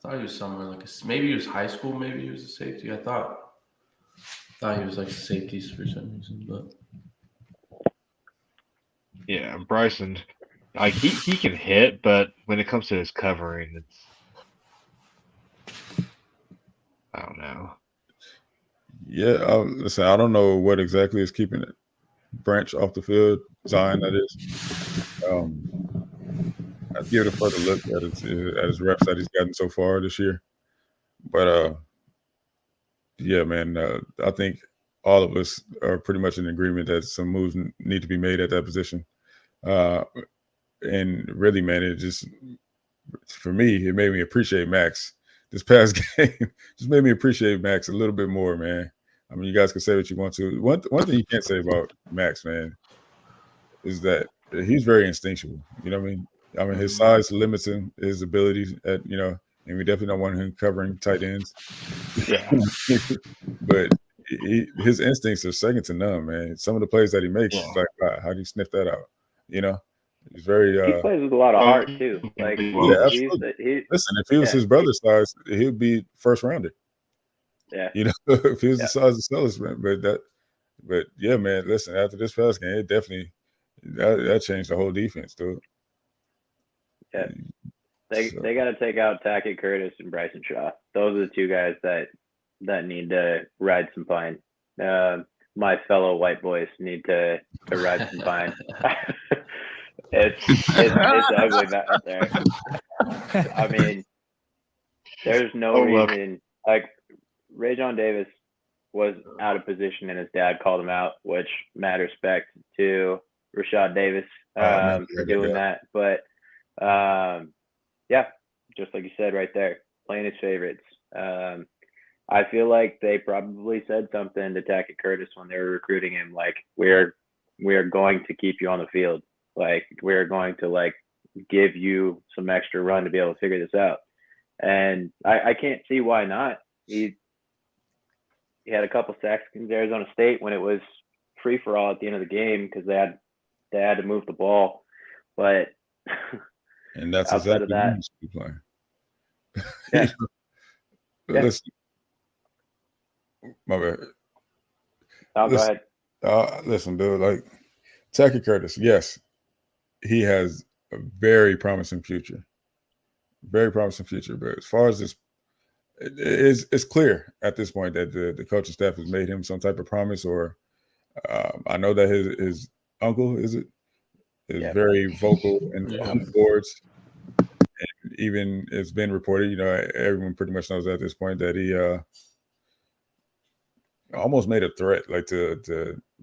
thought he was somewhere like maybe he was high school. Maybe he was a safety. I thought he was like safeties for some reason, but yeah, Bryson, like he can hit, but when it comes to his covering, it's I don't know. Yeah, listen, I don't know what exactly is keeping it. Branch off the field, Zion, that is. I'd give it a further look at his reps that he's gotten so far this year. But yeah, man, I think all of us are pretty much in agreement that some moves need to be made at that position. And really, man, it just for me, it made me appreciate Max this past game. Just made me appreciate Max a little bit more, man. I mean, you guys can say what you want to. One thing you can't say about Max, man, is that he's very instinctual. You know what I mean? I mean, his size limits him, his abilities and we definitely don't want him covering tight ends. Yeah. But his instincts are second to none, man. Some of the plays that he makes, is like, wow, how do you sniff that out? He's very. He plays with a lot of heart too. Like yeah, absolutely. Listen, if he was his brother's size, he'd be first rounder. Yeah. If he was the size of Sellers, man. But yeah, man. Listen, after this past game, it definitely that changed the whole defense, dude. Yeah. They got to take out Tackett Curtis and Bryson Shaw. Those are the two guys that need to ride some pine. My fellow white boys need to ride some pine. It's ugly back there. I mean, there's no reason. Like Rajon Davis was out of position, and his dad called him out, which mad respect to Rashad Davis for doing that. But yeah, just like you said right there, playing his favorites. I feel like they probably said something to Tackett Curtis when they were recruiting him, like we are going to keep you on the field, like we're going to like give you some extra run to be able to figure this out. And I can't see why not. He had a couple sacks against Arizona State when it was free for all at the end of the game because they had to move the ball, but and that's outside exactly of that, what you playing. Yeah. Listen, my bad. Go ahead. Listen, dude. Like Tackett Curtis, yes, he has a very promising future. Very promising future. But as far as this, it's clear at this point that the coaching staff has made him some type of promise, or I know that his uncle is very vocal and on the boards. And even it's been reported, everyone pretty much knows at this point that he almost made a threat, like to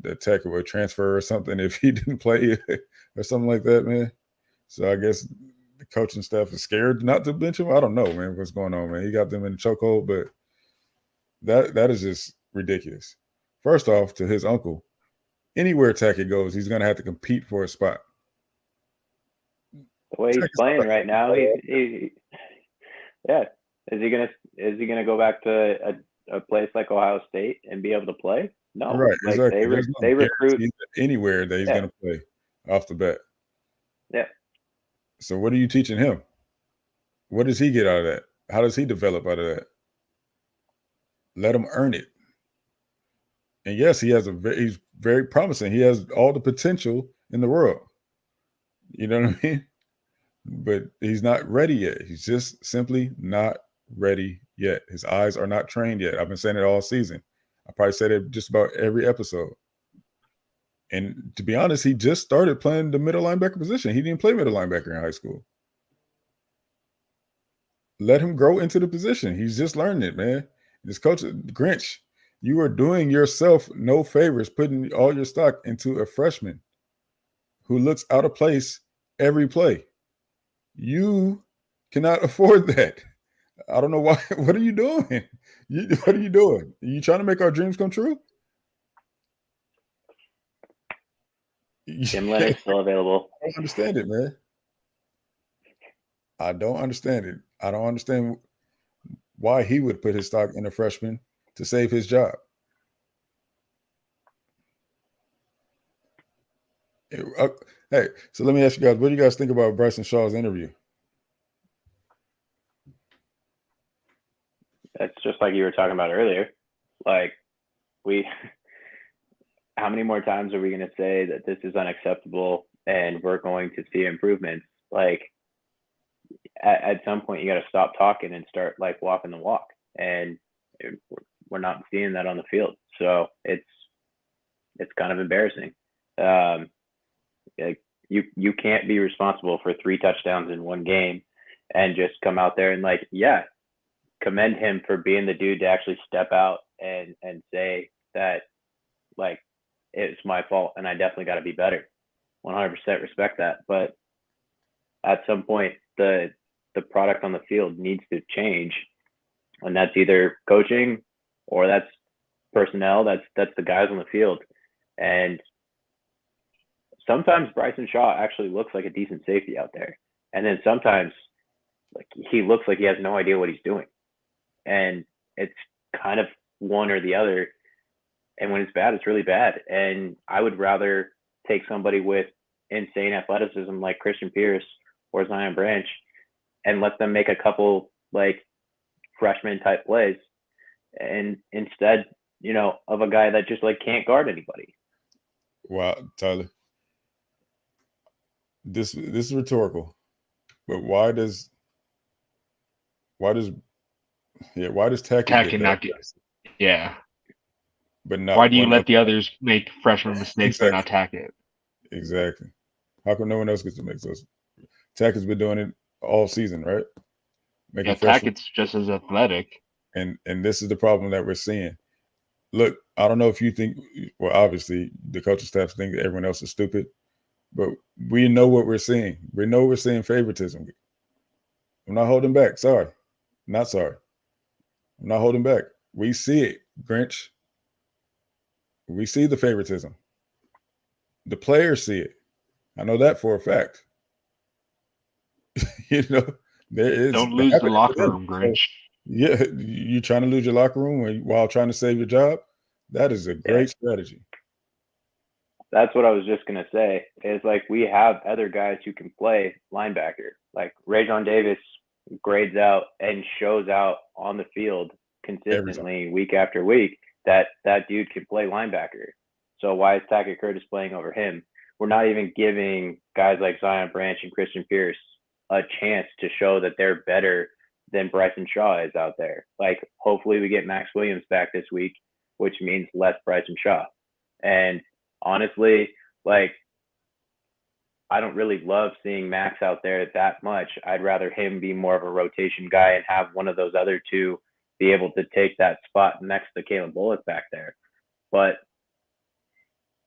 the Tech would transfer or something if he didn't play or something like that, man. So I guess the coaching staff is scared not to bench him. I don't know, man, what's going on, man. He got them in the chokehold, but that is just ridiculous. First off, to his uncle, anywhere Tackett goes, he's going to have to compete for a spot. The way he's playing right now, he yeah. Is he gonna go back to a place like Ohio State and be able to play? No, right? Like exactly. they recruit anywhere that he's going to play off the bat. Yeah. So what are you teaching him? What does he get out of that? How does he develop out of that? Let him earn it. And yes, he's very promising. He has all the potential in the world. You know what I mean? But he's not ready yet. He's just simply not ready yet. His eyes are not trained yet. I've been saying it all season. I probably said it just about every episode. And to be honest, he just started playing the middle linebacker position. He didn't play middle linebacker in high school. Let him grow into the position. He's just learning it, man. This coach, Grinch, you are doing yourself no favors putting all your stock into a freshman who looks out of place every play. You cannot afford that. I don't know why. What are you doing? What are you doing? Are you trying to make our dreams come true? Jim Leonard's still available. I don't understand it, man. I don't understand it. I don't understand why he would put his stock in a freshman to save his job. Hey, so let me ask you guys, what do you guys think about Bryson Shaw's interview? It's just like you were talking about earlier. Like how many more times are we going to say that this is unacceptable and we're going to see improvements? Like at some point you got to stop talking and start like walking the walk. And we're not seeing that on the field. So it's kind of embarrassing. You can't be responsible for 3 touchdowns in one game and just come out there and commend him for being the dude to actually step out and say that it's my fault and I definitely got to be better. 100% respect that. But at some point, the product on the field needs to change, and that's either coaching or that's personnel. That's the guys on the field. And sometimes Bryson Shaw actually looks like a decent safety out there, and then sometimes he looks like he has no idea what he's doing, and it's kind of one or the other. And when it's bad, it's really bad. And I would rather take somebody with insane athleticism like Christian Pierce or Zion Branch and let them make a couple freshman type plays, and instead, of a guy that just can't guard anybody. Wow, Tyler. This is rhetorical, but why does Tackett get not that? get. Yeah. But not Why do you one let other- the others make freshman mistakes but not Tackett? Exactly. How come no one else gets to make those? Tackett's been doing it all season, right? Yeah, freshmen- Tackett's just as athletic. and this is the problem that we're seeing. Look, I don't know if you think, well, obviously the coaching staff think that everyone else is stupid, but we know what we're seeing. We know we're seeing favoritism. I'm not holding back. Sorry. Not sorry. I'm not holding back. We see it, Grinch. We see the favoritism. The players see it. I know that for a fact. There is. Don't lose the locker room, Grinch. Yeah, you're trying to lose your locker room while trying to save your job. That is a great strategy. That's what I was just gonna say. Is we have other guys who can play linebacker. Rajon Davis grades out and shows out on the field consistently week after week that dude can play linebacker. So why is Tackett Curtis playing over him? We're not even giving guys like Zion Branch and Christian Pierce a chance to show that they're better than Bryson Shaw is out there. Hopefully we get Max Williams back this week, which means less Bryson Shaw. And honestly, I don't really love seeing Max out there that much. I'd rather him be more of a rotation guy and have one of those other two be able to take that spot next to Caleb Bullock back there. But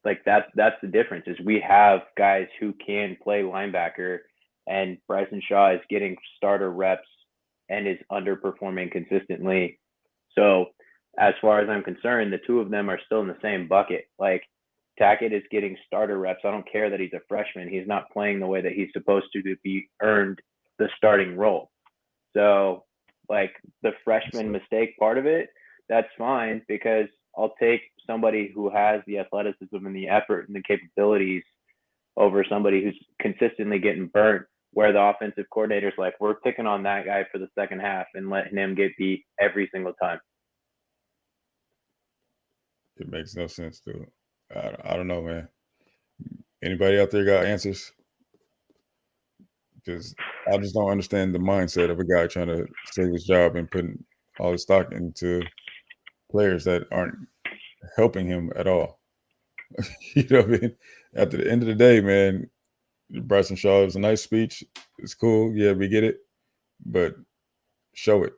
that's the difference, is we have guys who can play linebacker, and Bryson Shaw is getting starter reps and is underperforming consistently. So as far as I'm concerned, the two of them are still in the same bucket. Tackett is getting starter reps. I don't care that he's a freshman. He's not playing the way that he's supposed to be earned the starting role. So the freshman mistake part of it, that's fine, because I'll take somebody who has the athleticism and the effort and the capabilities over somebody who's consistently getting burnt, where the offensive coordinator's we're picking on that guy for the second half and letting him get beat every single time. It makes no sense, dude. I don't know, man. Anybody out there got answers? Because I just don't understand the mindset of a guy trying to save his job and putting all his stock into players that aren't helping him at all. You know what I mean? At the end of the day, man, Bryson Shaw, it was a nice speech. It's cool. Yeah, we get it. But show it.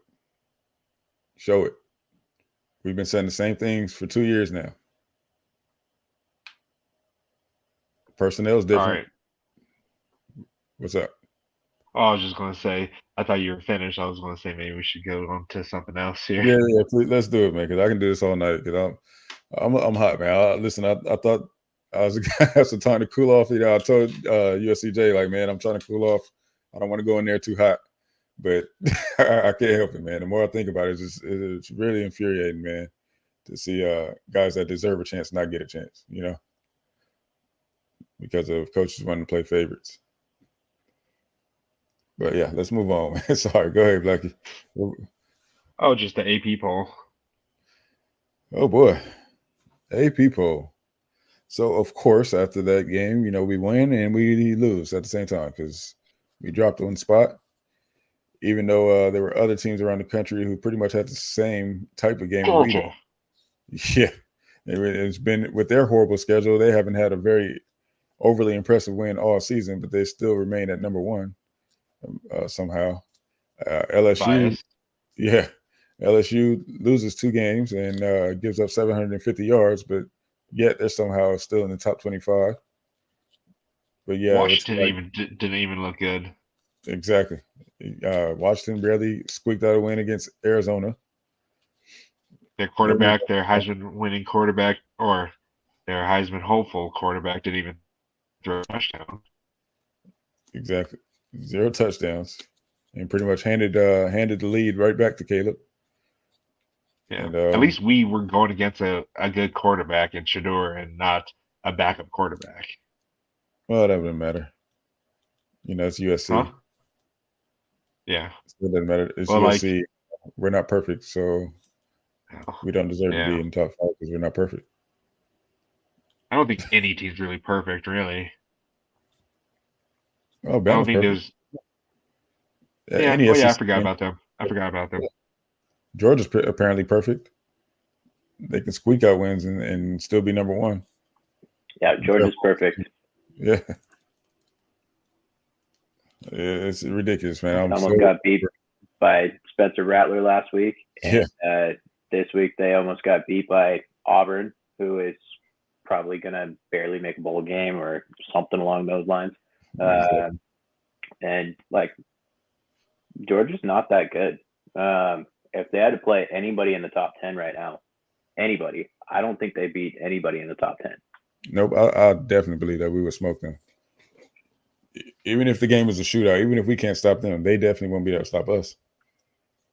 Show it. We've been saying the same things for 2 years now. Personnel is different. All right. What's up? Oh, I was just going to say, I thought you were finished. I was going to say maybe we should go on to something else here. Yeah, please, let's do it, man, because I can do this all night. Because I'm hot, man. Listen, I thought I was a guy had some time to cool off. I told USCJ, man, I'm trying to cool off. I don't want to go in there too hot, but I can't help it, man. The more I think about it, it's really infuriating, man, to see guys that deserve a chance not get a chance, because of coaches wanting to play favorites. But yeah, let's move on, man. Sorry, go ahead, Blackie. Oh, just the AP poll. Oh boy, AP poll. So of course, after that game, we win and we lose at the same time because we dropped one spot. even though there were other teams around the country who pretty much had the same type of game we did. Georgia. Yeah, it's been with their horrible schedule. They haven't had a very overly impressive win all season, but they still remain at number one somehow. LSU, Biased. yeah, LSU loses 2 games and gives up 750 yards, but yet they're somehow still in the top 25. But yeah, Washington didn't even look good. Exactly. Washington barely squeaked out a win against Arizona. Their quarterback, their Heisman winning quarterback, or their Heisman hopeful quarterback didn't even throw a touchdown. Exactly. 0 touchdowns. And pretty much handed the lead right back to Caleb. Yeah. And, At least we were going against a good quarterback in Shador and not a backup quarterback. Well, that wouldn't matter. It's USC. Huh? Yeah. It doesn't matter. It's Well, USC. We're not perfect, so we don't deserve to be yeah. in top 5 because we're not perfect. I don't think any team's really perfect, really. Oh, I don't Bama's think perfect. there's. Yeah, Any oh yeah, I SEC forgot team. about them. I forgot about them. Georgia's apparently perfect. They can squeak out wins and still be number 1. Yeah, Georgia's perfect. Yeah. It's ridiculous, man. Almost got beat by Spencer Rattler last week. And, Yeah. This week they almost got beat by Auburn, who is probably going to barely make a bowl game or something along those lines. Exactly. And Georgia's not that good. If they had to play anybody in the top 10 right now, anybody, I don't think they beat anybody in the top 10. Nope. I definitely believe that we would smoke them. Even if the game is a shootout, even if we can't stop them, they definitely won't be able to stop us.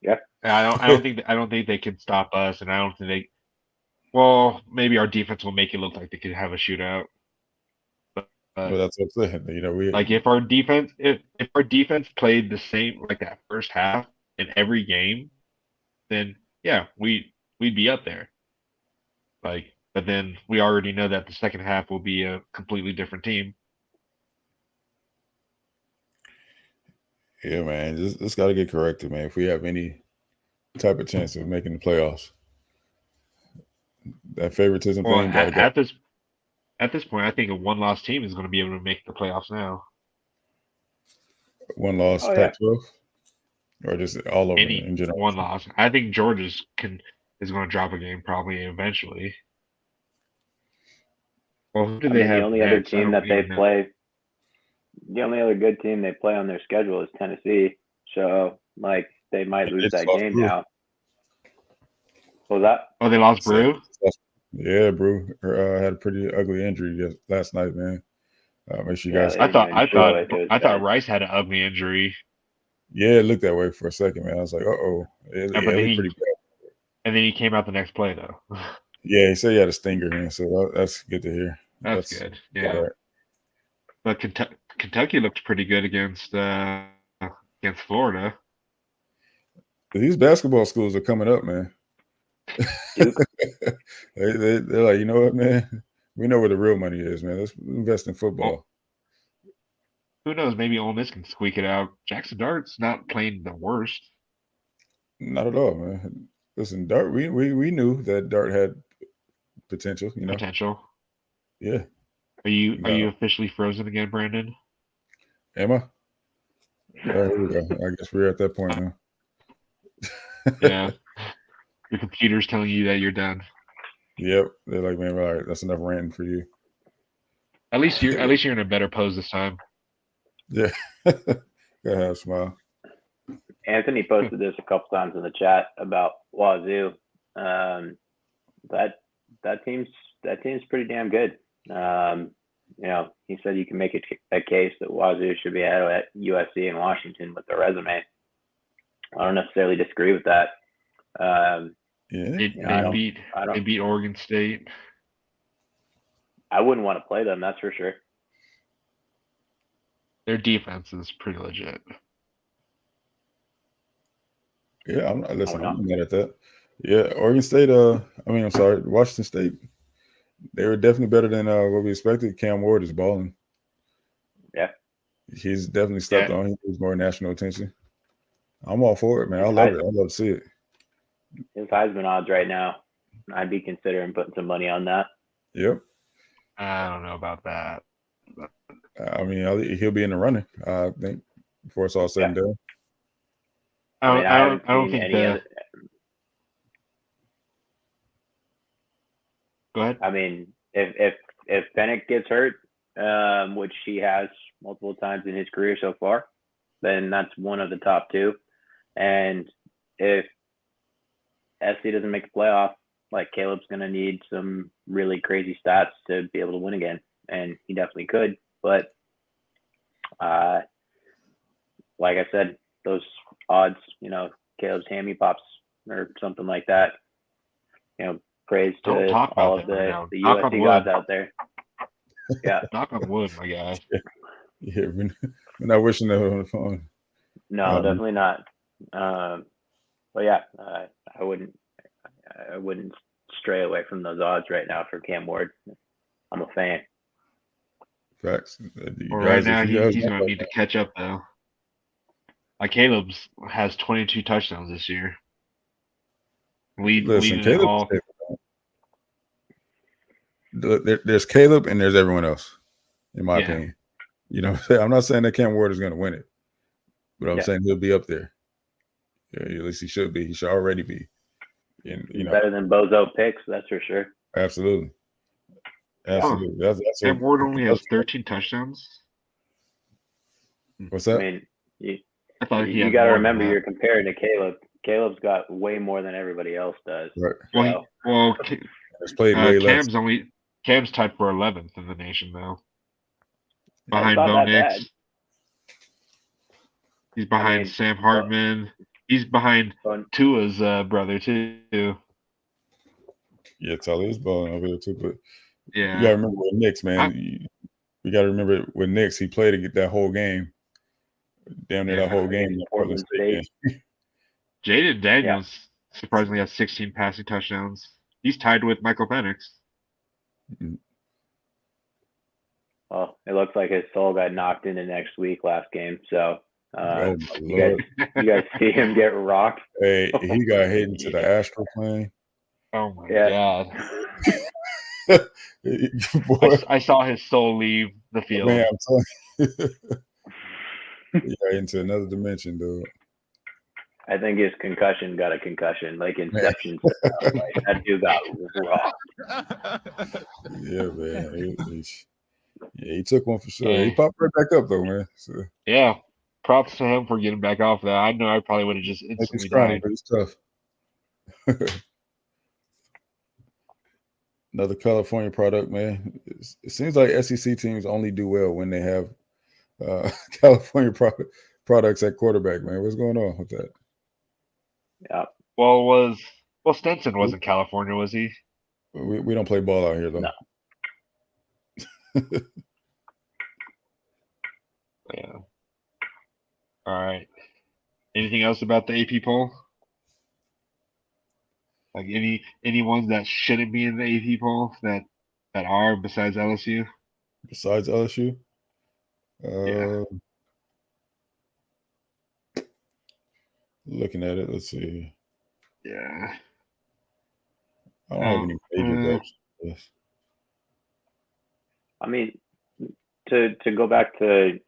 Yeah. I don't think they can stop us, and I don't think they. Well, maybe our defense will make it look like they could have a shootout. But Well, that's what I'm saying. We if our defense played the same like that first half in every game, then yeah, we'd be up there. But then we already know that the second half will be a completely different team. Yeah, man, this got to get corrected, man. If we have any type of chance of making the playoffs, that favoritism Well, thing got to go. At this point, I think a one-loss team is going to be able to make the playoffs now. One loss, Pac-12, or just all over Any in general. one loss. I think Georgia's is going to drop a game probably eventually. Well, who do they have? The only other team that they play, the only other good team they play on their schedule is Tennessee. So, they might lose that game now. What was that? Oh, they lost Brew? Yeah, Brew had a pretty ugly injury last night, man. Make sure you guys. I thought Rice had an ugly injury. Yeah, it looked that way for a second, man. I was like, uh-oh. It looked pretty bad. And then he came out the next play, though. Yeah, he said he had a stinger, man. So that's good to hear. That's good. Yeah. Right. But Kentucky looked pretty good against Florida. These basketball schools are coming up, man. they're like, you know what, man? We know where the real money is, man. Let's invest in football. Well, who knows? Maybe Ole Miss can squeak it out. Jackson Dart's not playing the worst. Not at all, man. Listen, Dart, we knew that Dart had potential, Potential. Yeah. Are you officially frozen again, Brandon? Am I? Here we go. I guess we're at that point now. Yeah. Your computer's telling you that you're done. Yep. They're like, man, all right, that's enough ranting for you. At least you're in a better pose this time. Yeah. Go ahead, smile. Anthony posted this a couple times in the chat about Wazoo. That team's pretty damn good. He said you can make a case that Wazoo should be ahead at USC and Washington with their resume. I don't necessarily disagree with that. They beat Oregon State. I wouldn't want to play them, that's for sure. Their defense is pretty legit. Yeah, I'm not mad at that. Yeah, Oregon State, Washington State, they were definitely better than what we expected. Cam Ward is balling. Yeah. He's definitely stepped on. He needs more national attention. I'm all for it, man. I love it. I love to see it. His Heisman odds right now, I'd be considering putting some money on that. Yep. I don't know about that. I mean, he'll be in the running, I think, before it's all said and done. I don't think the. Go ahead. I mean, if Pennick gets hurt, which he has multiple times in his career so far, then that's one of the top two. And if SC doesn't make the playoff, like Caleb's going to need some really crazy stats to be able to win again. And he definitely could. But like I said, those odds, Caleb's hammy pops or something like that, praise to all of the USC gods out there. Yeah. Knock on wood, my guy. Yeah, we're not wishing that on the phone. No, definitely not. But yeah, I wouldn't stray away from those odds right now for Cam Ward. I'm a fan. Facts. Right now, he's going to need to catch up, though. Like Caleb's has 22 touchdowns this year. Listen, Caleb. There's Caleb and there's everyone else, in my opinion. I'm not saying that Cam Ward is going to win it, but I'm saying he'll be up there. Yeah, at least he should be. He should already be. And, better than Bozo picks, that's for sure. Absolutely. That's Cam Ward only has 13 touchdowns. What's that? I mean, I thought you got to remember you're comparing to Caleb. Caleb's got way more than everybody else does. Right. Well, he's played way less. Cam's tied for 11th in the nation, though. Behind Bo Nix. Bad. He's behind Sam Hartman. He's behind Tua's brother, too. Yeah, Tully's balling over there, too. But yeah, you got to remember with Nix, man. You got to remember with Nix, he played that whole game. Damn near that whole game. Portland State. Jaden Daniels surprisingly has 16 passing touchdowns. He's tied with Michael Penix. Mm-hmm. Well, it looks like his soul got knocked into next week last game. So you guys see him get rocked. Hey, he got hit into the astral plane. Oh my god! Boy, I saw his soul leave the field. Man, I'm telling you. He got into another dimension, dude. I think his concussion got a concussion, like Inception. Like, that dude got rocked. Yeah, man. He took one for sure. He popped right back up, though, man. So. Yeah. Props to him for getting back off that. I know I probably would have just instantly died. It's tough. Another California product, man. It seems like SEC teams only do well when they have California products at quarterback, man. What's going on with that? Yeah. Well, Stetson wasn't California, was he? We don't play ball out here, though. No. Yeah. All right. Anything else about the AP poll? Like any ones that shouldn't be in the AP poll that are besides LSU? Besides LSU? Yeah. Looking at it, let's see. Yeah. I don't have any major bets. Yes. I mean, to go back to,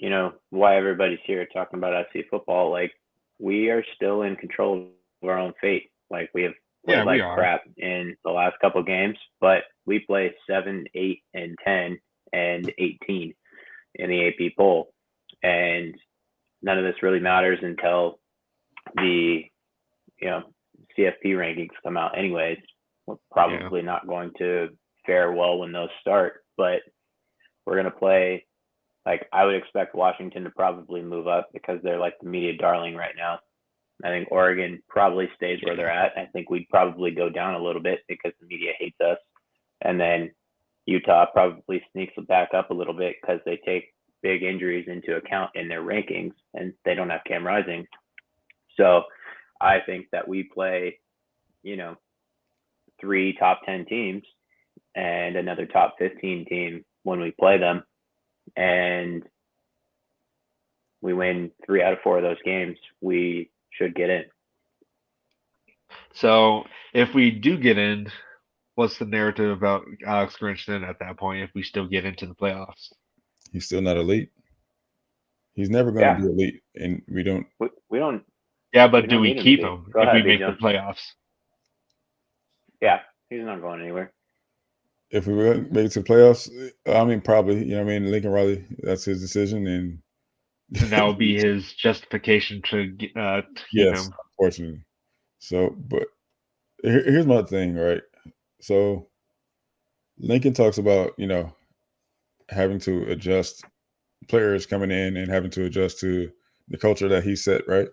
why everybody's here talking about SC football, like, we are still in control of our own fate. Like, we have played like crap in the last couple of games, but we play 7, 8, and 10 and 18 in the AP poll. And none of this really matters until the, CFP rankings come out anyways. We're probably not going to fare well when those start, but we're going to play. Like, I would expect Washington to probably move up because they're like the media darling right now. I think Oregon probably stays where they're at. I think we'd probably go down a little bit because the media hates us. And then Utah probably sneaks back up a little bit because they take big injuries into account in their rankings and they don't have Cam Rising. So I think that we play, 3 top 10 teams and another top 15 team when we play them. And we win 3 out of 4 of those games. We should get in. So if we do get in, what's the narrative about Alex Grinch then at that point if we still get into the playoffs? He's still not elite. He's never going to be elite, and we don't. We don't. Yeah, but We do don't we need him to keep be. him Go if ahead, we B. make the Jones. playoffs? Yeah, he's not going anywhere. If we make it to the playoffs, I mean, probably. You know, what I mean, Lincoln Riley, that's his decision, and And that would be his justification to keep yes, him. unfortunately. So, but here's my thing, right? So, Lincoln talks about having to adjust, players coming in and having to adjust to the culture that he set, right?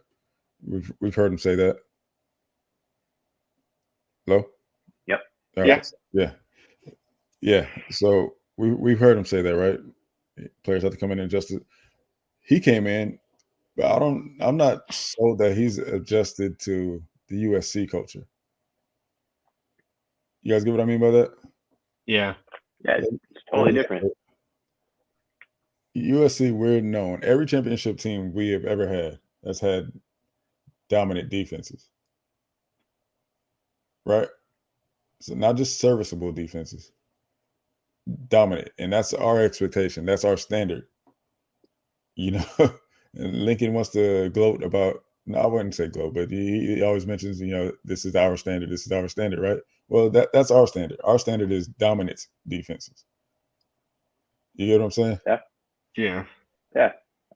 We've heard him say that. Hello? Yep. All right. Yeah. So we've heard him say that, right? Players have to come in and adjust it. He came in, but I'm not sold that he's adjusted to the USC culture. You guys get what I mean by that? Yeah. Yeah, it's totally different. USC, we're known. Every championship team we have ever had has had dominant defenses. Right? So not just serviceable defenses. Dominant. And that's our expectation. That's our standard. And Lincoln wants to gloat about, no, I wouldn't say gloat, but he always mentions, this is our standard. This is our standard, right? Well, that's our standard. Our standard is dominant defenses. You get what I'm saying? Yeah. Yeah.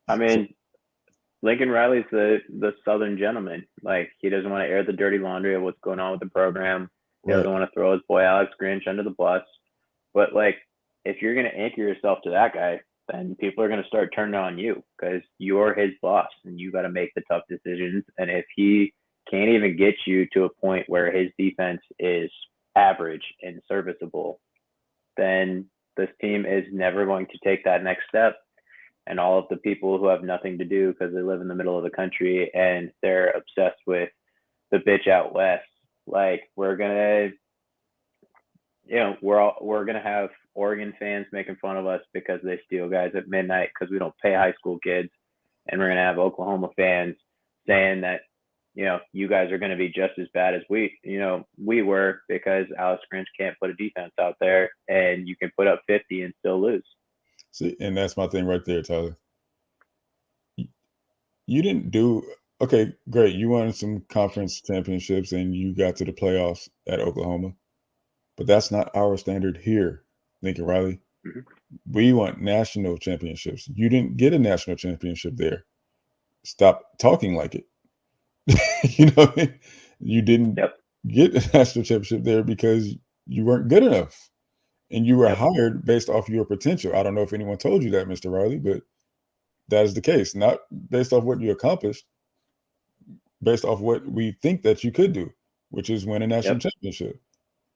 I mean, Lincoln Riley's the Southern gentleman. Like, he doesn't want to air the dirty laundry of what's going on with the program. He doesn't want to throw his boy Alex Grinch under the bus. But, like, if you're going to anchor yourself to that guy, then people are going to start turning on you because you're his boss and you got to make the tough decisions. And if he can't even get you to a point where his defense is average and serviceable, then this team is never going to take that next step. And all of the people who have nothing to do because they live in the middle of the country and they're obsessed with the bitch out west, like, we're gonna have Oregon fans making fun of us because they steal guys at midnight because we don't pay high school kids, and we're gonna have Oklahoma fans saying that you guys are going to be just as bad as we were because Alex Grinch can't put a defense out there, and you can put up 50 and still lose. See, and that's my thing right there, Tyler. You didn't do okay. Great, you won some conference championships and you got to the playoffs at Oklahoma, but that's not our standard here, Lincoln Riley. Mm-hmm. We want national championships. You didn't get a national championship there. Stop talking like it. You didn't get a national championship there because you weren't good enough. And you were hired based off your potential. I don't know if anyone told you that, Mr. Riley, but that is the case. Not based off what you accomplished, based off what we think that you could do, which is win a national championship.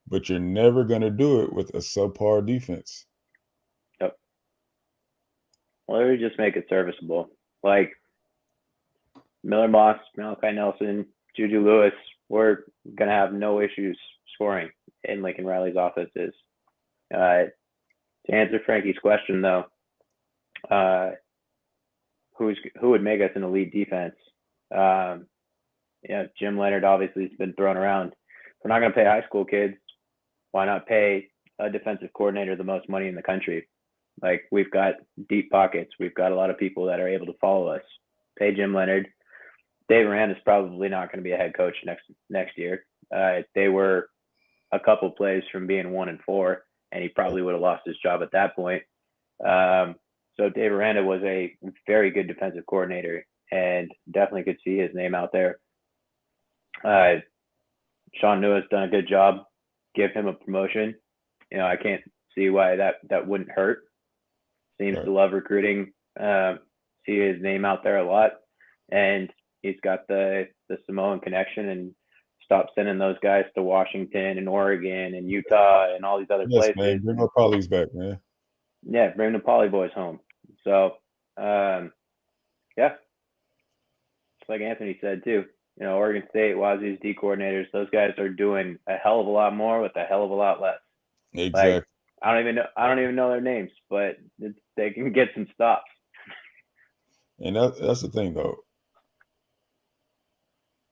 But you're never going to do it with a subpar defense. Yep. Well, they would just make it serviceable. Like Miller Moss, Malachi Nelson, Juju Lewis, we're going to have no issues scoring in Lincoln Riley's offenses. To answer Frankie's question, though, who would make us an elite defense? Jim Leonard obviously has been thrown around. If we're not going to pay high school kids, why not pay a defensive coordinator the most money in the country? Like, we've got deep pockets. We've got a lot of people that are able to follow us. Pay Jim Leonard. Dave Arand is probably not going to be a head coach next year. They were a couple plays from being 1-4. And he probably would have lost his job at that point. So Dave Aranda was a very good defensive coordinator and definitely could see his name out there. Sean New has done a good job. Give him a promotion. I can't see why that wouldn't hurt. Seems to love recruiting. See his name out there a lot. And he's got the Samoan connection and stop sending those guys to Washington and Oregon and Utah and all these other places. Man, bring our Polly's back, man. Yeah, bring the Poly boys home. So, just like Anthony said too, Oregon State, Wazoo's D coordinators, those guys are doing a hell of a lot more with a hell of a lot less. Exactly. Like, I don't even know their names, but they can get some stops. And that's the thing, though.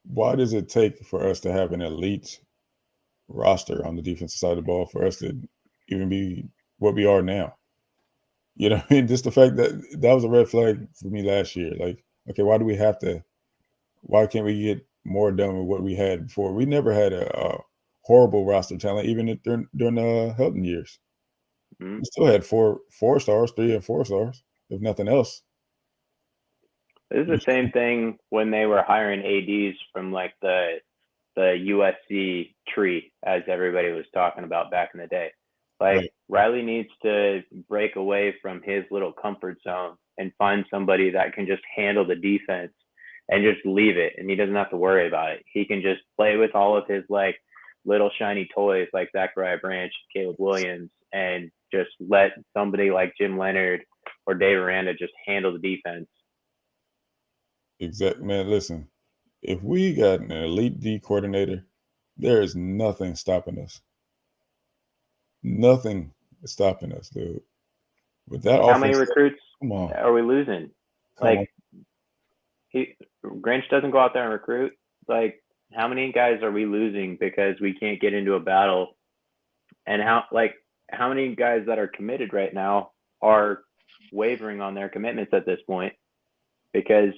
why does it take for us to have an elite roster on the defensive side of the ball for us to even be what we are now? You know, what I mean, just the fact that was a red flag for me last year. Like, okay, why do we have to? Why can't we get more done with what we had before? We never had a horrible roster talent, even during the Hilton years. Mhm. We still had 4 stars, 3 and 4 stars, if nothing else. This is the same thing when they were hiring ADs from like the USC tree, as everybody was talking about back in the day. Like Right. Riley needs to break away from his little comfort zone and find somebody that can just handle the defense and just leave it, and he doesn't have to worry about it. He can just play with all of his like little shiny toys like Zachariah Branch, Caleb Williams, and just let somebody like Jim Leonard or Dave Aranda just handle the defense. Exactly, man. Listen, if we got an elite D coordinator, there is nothing stopping us. Nothing is stopping us, dude. With that How many offense, recruits come on, are we losing? come Like Grinch doesn't go out there and recruit. Like how many guys are we losing because we can't get into a battle? And how many guys that are committed right now are wavering on their commitments at this point because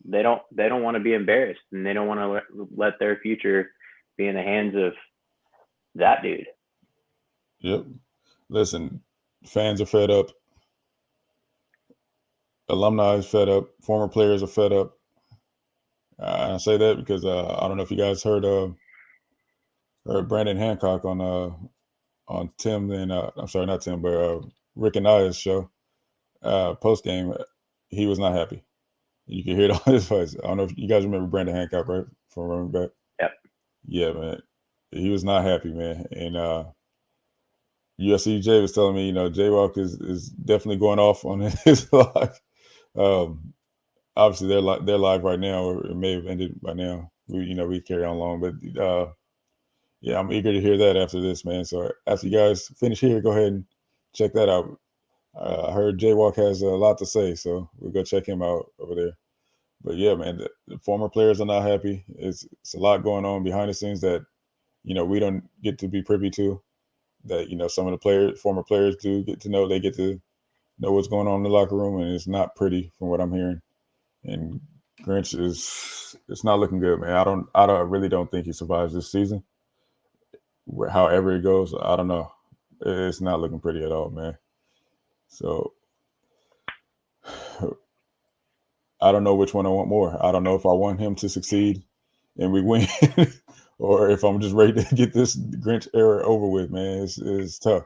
they don't want to be embarrassed and they don't want to let their future be in the hands of that dude. Yep. Listen, fans are fed up. Alumni is fed up. Former players are fed up. I say that because I don't know if you guys heard Brandon Hancock on Tim and I'm sorry, not Tim, but Rick and I's show post game. He was not happy. You can hear it on his voice. I don't know if you guys remember Brandon Hancock, right? From running back. Yep. Yeah, man. He was not happy, man. And USC Jay was telling me, Jaywalk is definitely going off on his live. Obviously, they're live right now, or it may have ended by now. We carry on long, but yeah, I'm eager to hear that after this, man. So after you guys finish here, go ahead and check that out. I heard Jaywalk has a lot to say, so we'll go check him out over there. But yeah, man, the former players are not happy. It's a lot going on behind the scenes that we don't get to be privy to. That some of the former players do get to know. They get to know what's going on in the locker room, and it's not pretty from what I'm hearing. And Grinch it's not looking good, man. I really don't think he survives this season. However it goes, I don't know. It's not looking pretty at all, man. So I don't know which one I want more. I don't know if I want him to succeed and we win, or if I'm just ready to get this Grinch era over with, man. It's tough.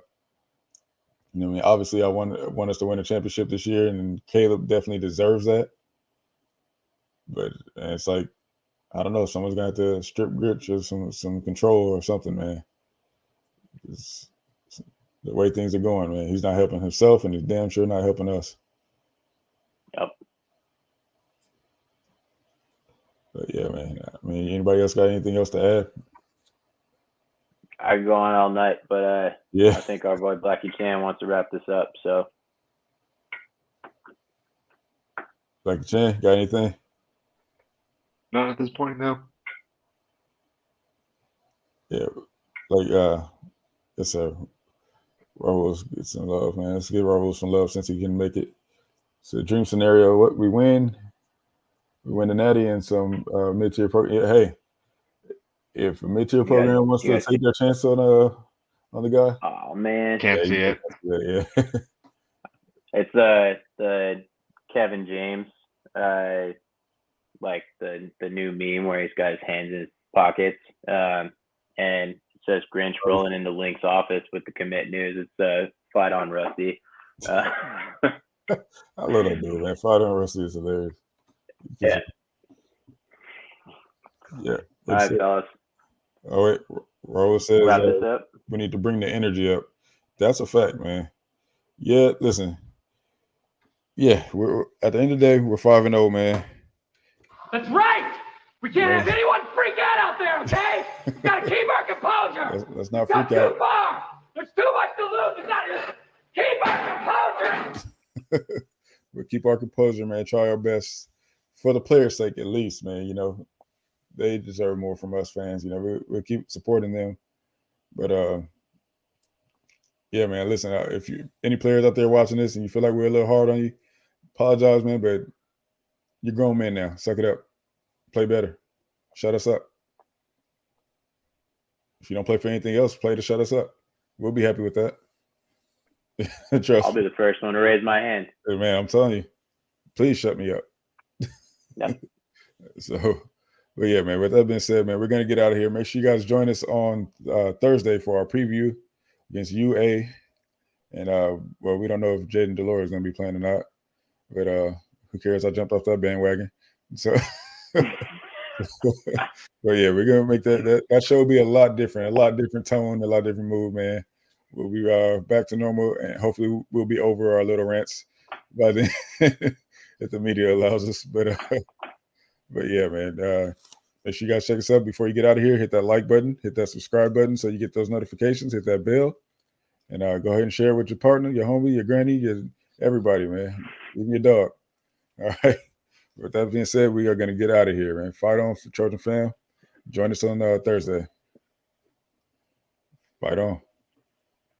Obviously I want us to win a championship this year, and Caleb definitely deserves that. But it's like, I don't know, someone's gonna have to strip Grinch of some control or something, man. It's the way things are going, man. He's not helping himself, and he's damn sure not helping us. Yep. But yeah, man. Anybody else got anything else to add? I could go on all night, but Yeah. I think our boy Blackie Chan wants to wrap this up. So, Blackie Chan, got anything? Not at this point, no. Yeah, yes, sir. Rovos get some love, man. Let's give Rovos some love since he can make it. It's a dream scenario. What we win the Natty and some mid-tier program. Yeah, hey, if a mid-tier program wants to take their chance on the guy, oh man, Can't see it. Yeah. It's the Kevin James, like the new meme where he's got his hands in his pockets, and it says Grinch rolling into Link's office with the commit news. It's fight on Rusty. I love that dude, man. Fight on Rusty is hilarious. Yeah. Yeah. All right, fellas. Oh wait, Raul says wrap this up. We need to bring the energy up. That's a fact, man. Yeah, listen. Yeah, we're at the end of the day, we're 5-0, man. That's right. We can't have anyone freak out there, okay? We gotta keep our composure. Let's not It's freak out. too far. There's too much to lose. It's not keep our composure. We'll keep our composure, man. Try our best for the players' sake, at least, man. they deserve more from us fans. You know, we'll keep supporting them. But yeah, man. Listen, if you any players out there watching this and you feel like we're a little hard on you, apologize, man. But you're grown men now. Suck it up. Play better. Shut us up. If you don't play for anything else, play to shut us up. We'll be happy with that. Trust I'll be the first one to raise my hand. me. Man, I'm telling you, please shut me up. Yep. So, but yeah, man, with that being said, man, we're going to get out of here. Make sure you guys join us on Thursday for our preview against UA. And, well, we don't know if Jaden Delore is going to be playing or not. But who cares? I jumped off that bandwagon. So, but yeah, we're going to make that show be a lot different tone, a lot different mood, man. We'll be back to normal, and hopefully we'll be over our little rants by then if the media allows us. But yeah, man, make sure you guys check us out before you get out of here. Hit that like button, hit that subscribe button so you get those notifications, hit that bell, and go ahead and share with your partner, your homie, your granny, everybody, man, even your dog. All right. With that being said, we are going to get out of here, man. Fight on for Trojan fam. Join us on Thursday. Fight on.